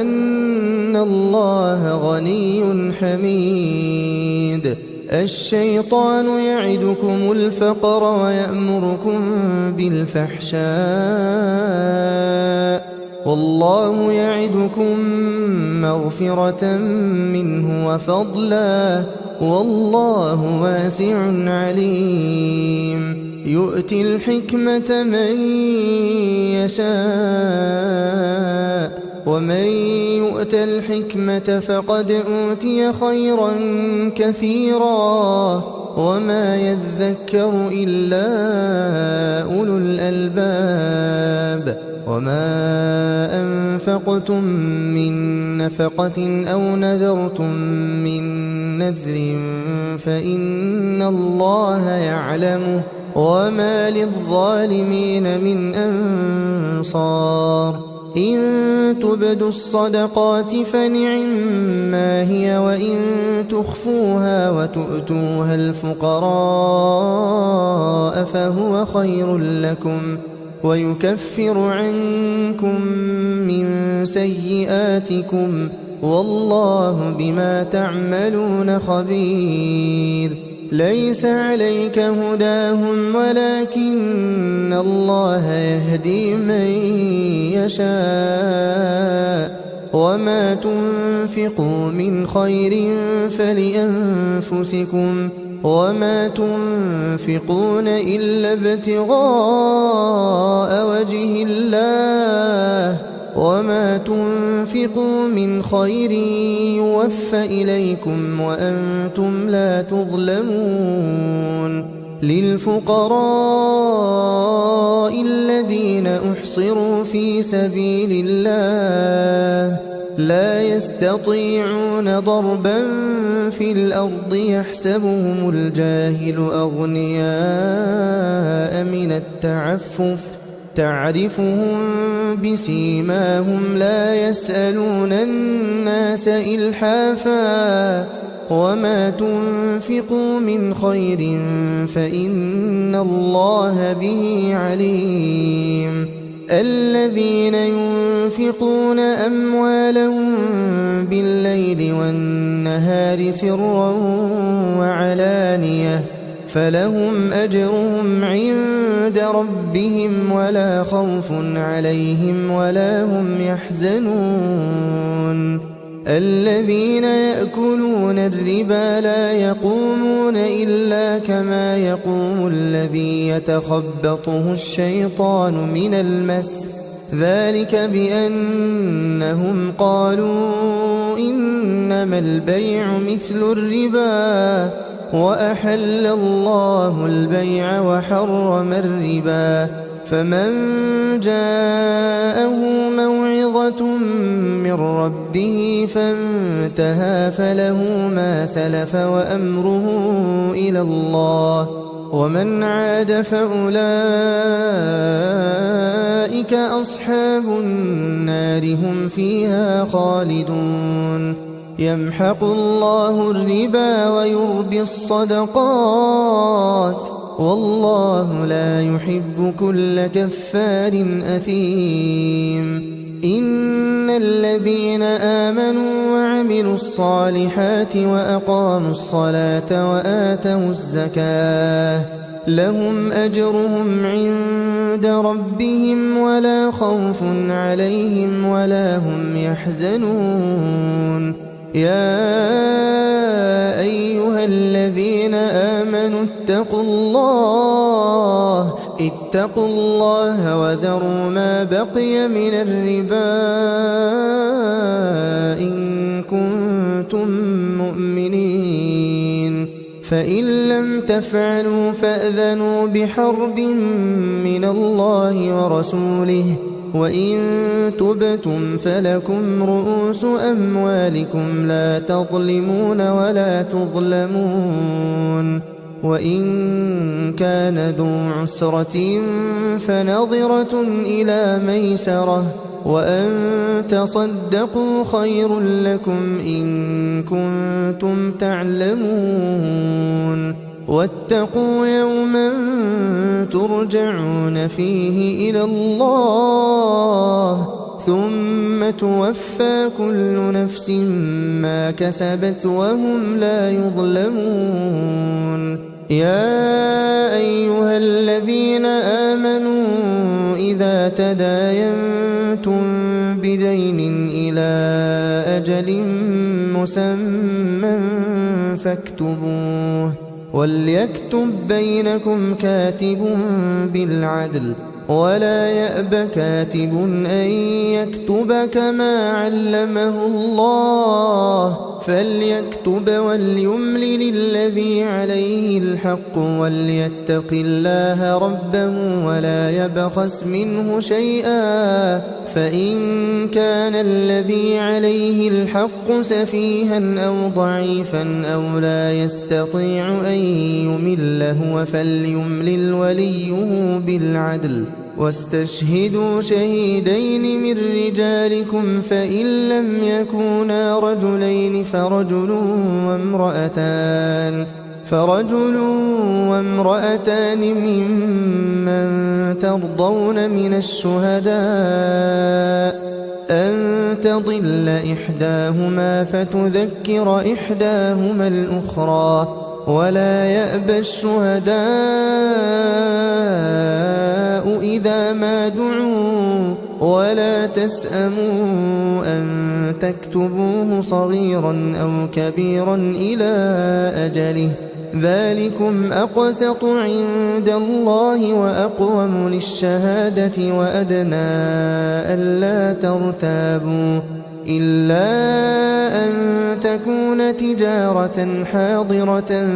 أن الله غني حميد الشيطان يعدكم الفقر ويأمركم بالفحشاء والله يعدكم مغفرة منه وفضلا والله واسع عليم يؤتي الحكمة من يشاء ومن يؤت الحكمة فقد أوتي خيرا كثيرا وما يذكر إلا أولو الألباب وما أنفقتم من نفقة أو نذرتم من نذر فإن الله يعلمه وما للظالمين من أنصار إن تبدوا الصدقات فنعما هي وإن تخفوها وتؤتوها الفقراء فهو خير لكم ويكفر عنكم من سيئاتكم والله بما تعملون خبير ليس عليك هداهم ولكن الله يهدي من يشاء وما تنفقوا من خير فلأنفسكم وما تنفقون إلا ابتغاء وجه الله وما تنفقوا من خير يوفى إليكم وأنتم لا تظلمون للفقراء الذين أحصروا في سبيل الله لا يستطيعون ضربا في الأرض يحسبهم الجاهل أغنياء من التعفف تعرفهم بسيماهم لا يسألون الناس إلحافا وما تنفقوا من خير فإن الله به عليم الذين ينفقون أموالهم بالليل والنهار سرا وعلانية فلهم أجرهم عند ربهم ولا خوف عليهم ولا هم يحزنون الذين يأكلون الربا لا يقومون إلا كما يقوم الذي يتخبطه الشيطان من المس ذلك بأنهم قالوا إنما البيع مثل الربا وأحل الله البيع وحرم الربا فمن جاءه موعظة من ربه فانتهى فله ما سلف وأمره إلى الله ومن عاد فأولئك أصحاب النار هم فيها خالدون يمحق الله الربا ويربي الصدقات والله لا يحب كل كفار أثيم إن الذين آمنوا وعملوا الصالحات وأقاموا الصلاة وآتوا الزكاة لهم أجرهم عند ربهم ولا خوف عليهم ولا هم يحزنون يا أيها الذين آمنوا اتقوا الله وذروا ما بقي من الربا إن كنتم مؤمنين فإن لم تفعلوا فأذنوا بحرب من الله ورسوله وإن تبتم فلكم رؤوس أموالكم لا تظلمون ولا تظلمون وإن كان ذو عسرة فنظرة إلى ميسرة وأن تصدقوا خير لكم إن كنتم تعلمون واتقوا يوما ترجعون فيه إلى الله ثم توفى كل نفس ما كسبت وهم لا يظلمون يا أيها الذين آمنوا إذا تداينتم بدين إلى أجل مسمى فاكتبوه وليكتب بينكم كاتب بالعدل ولا يأب كاتب أن ليكتب كما علمه الله فليكتب وليملل الذي عليه الحق وليتق الله ربه ولا يبخس منه شيئا فإن كان الذي عليه الحق سفيها أو ضعيفا أو لا يستطيع أن يمل هو فليملل وليه بالعدل واستشهدوا شهيدين من رجالكم فإن لم يكونا رجلين فرجل وامرأتان ممن ترضون من الشهداء أن تضل إحداهما فتذكر إحداهما الأخرى ولا يأبى الشهداء إذا ما دعوا ولا تسأموا أن تكتبوه صغيرا أو كبيرا إلى أجله ذلكم أقسط عند الله وأقوم للشهادة وأدنى ألا ترتابوا إلا أن تكون تجارة حاضرة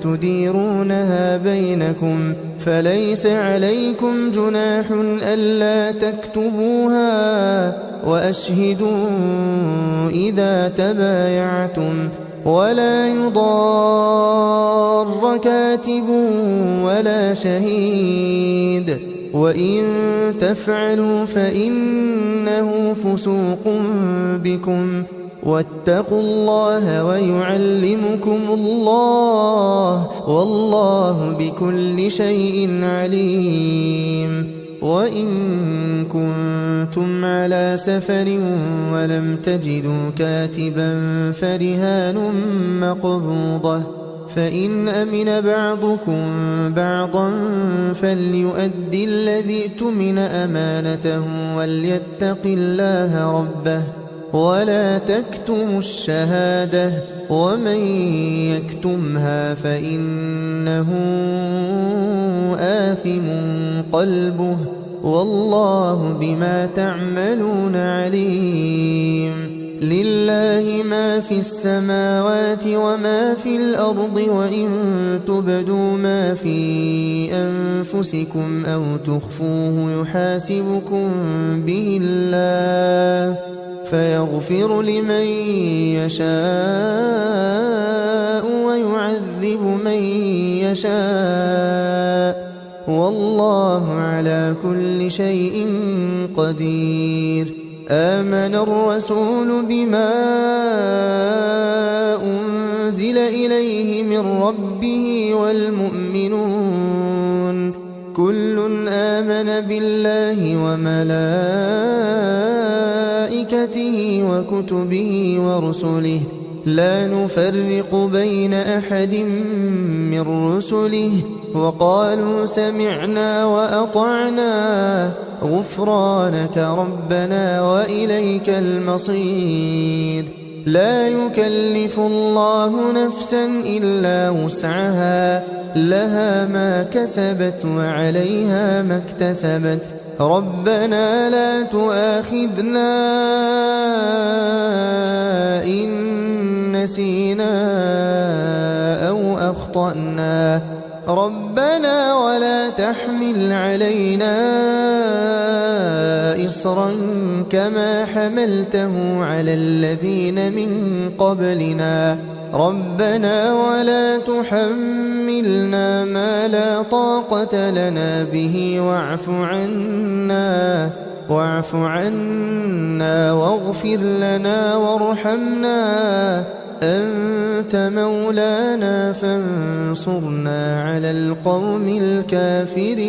تديرونها بينكم فليس عليكم جناح ألا تكتبوها وأشهدوا إذا تبايعتم ولا يضار كاتب ولا شهيد وإن تفعلوا فإنه فسوق بكم واتقوا الله ويعلمكم الله والله بكل شيء عليم وإن كنتم على سفر ولم تجدوا كاتبا فرهان مقبوضة فإن أمن بعضكم بعضا فليؤدي الذي اؤتمن أمانته وليتق الله ربه ولا تكتموا الشهادة ومن يكتمها فإنه آثم قلبه والله بما تعملون عليم لله ما في السماوات وما في الأرض وإن تبدوا ما في أنفسكم أو تخفوه يحاسبكم به الله فيغفر لمن يشاء ويعذب من يشاء والله على كل شيء قدير آمن الرسول بما أنزل إليه من ربه والمؤمنون كل آمن بالله وملائكته وكتبه ورسله لا نفرق بين أحد من رسله وقالوا سمعنا وأطعنا غفرانك ربنا وإليك المصير لا يكلف الله نفسا إلا وسعها لها ما كسبت وعليها ما اكتسبت ربنا لا تؤاخذنا إن نسينا أو أخطأنا ربنا ولا تحمل علينا إصرا كما حملته على الذين من قبلنا ربنا ولا تحملنا ما لا طاقة لنا به واعف عنا واغفر لنا وارحمنا أنت مولانا فانصرنا على القوم الكافرين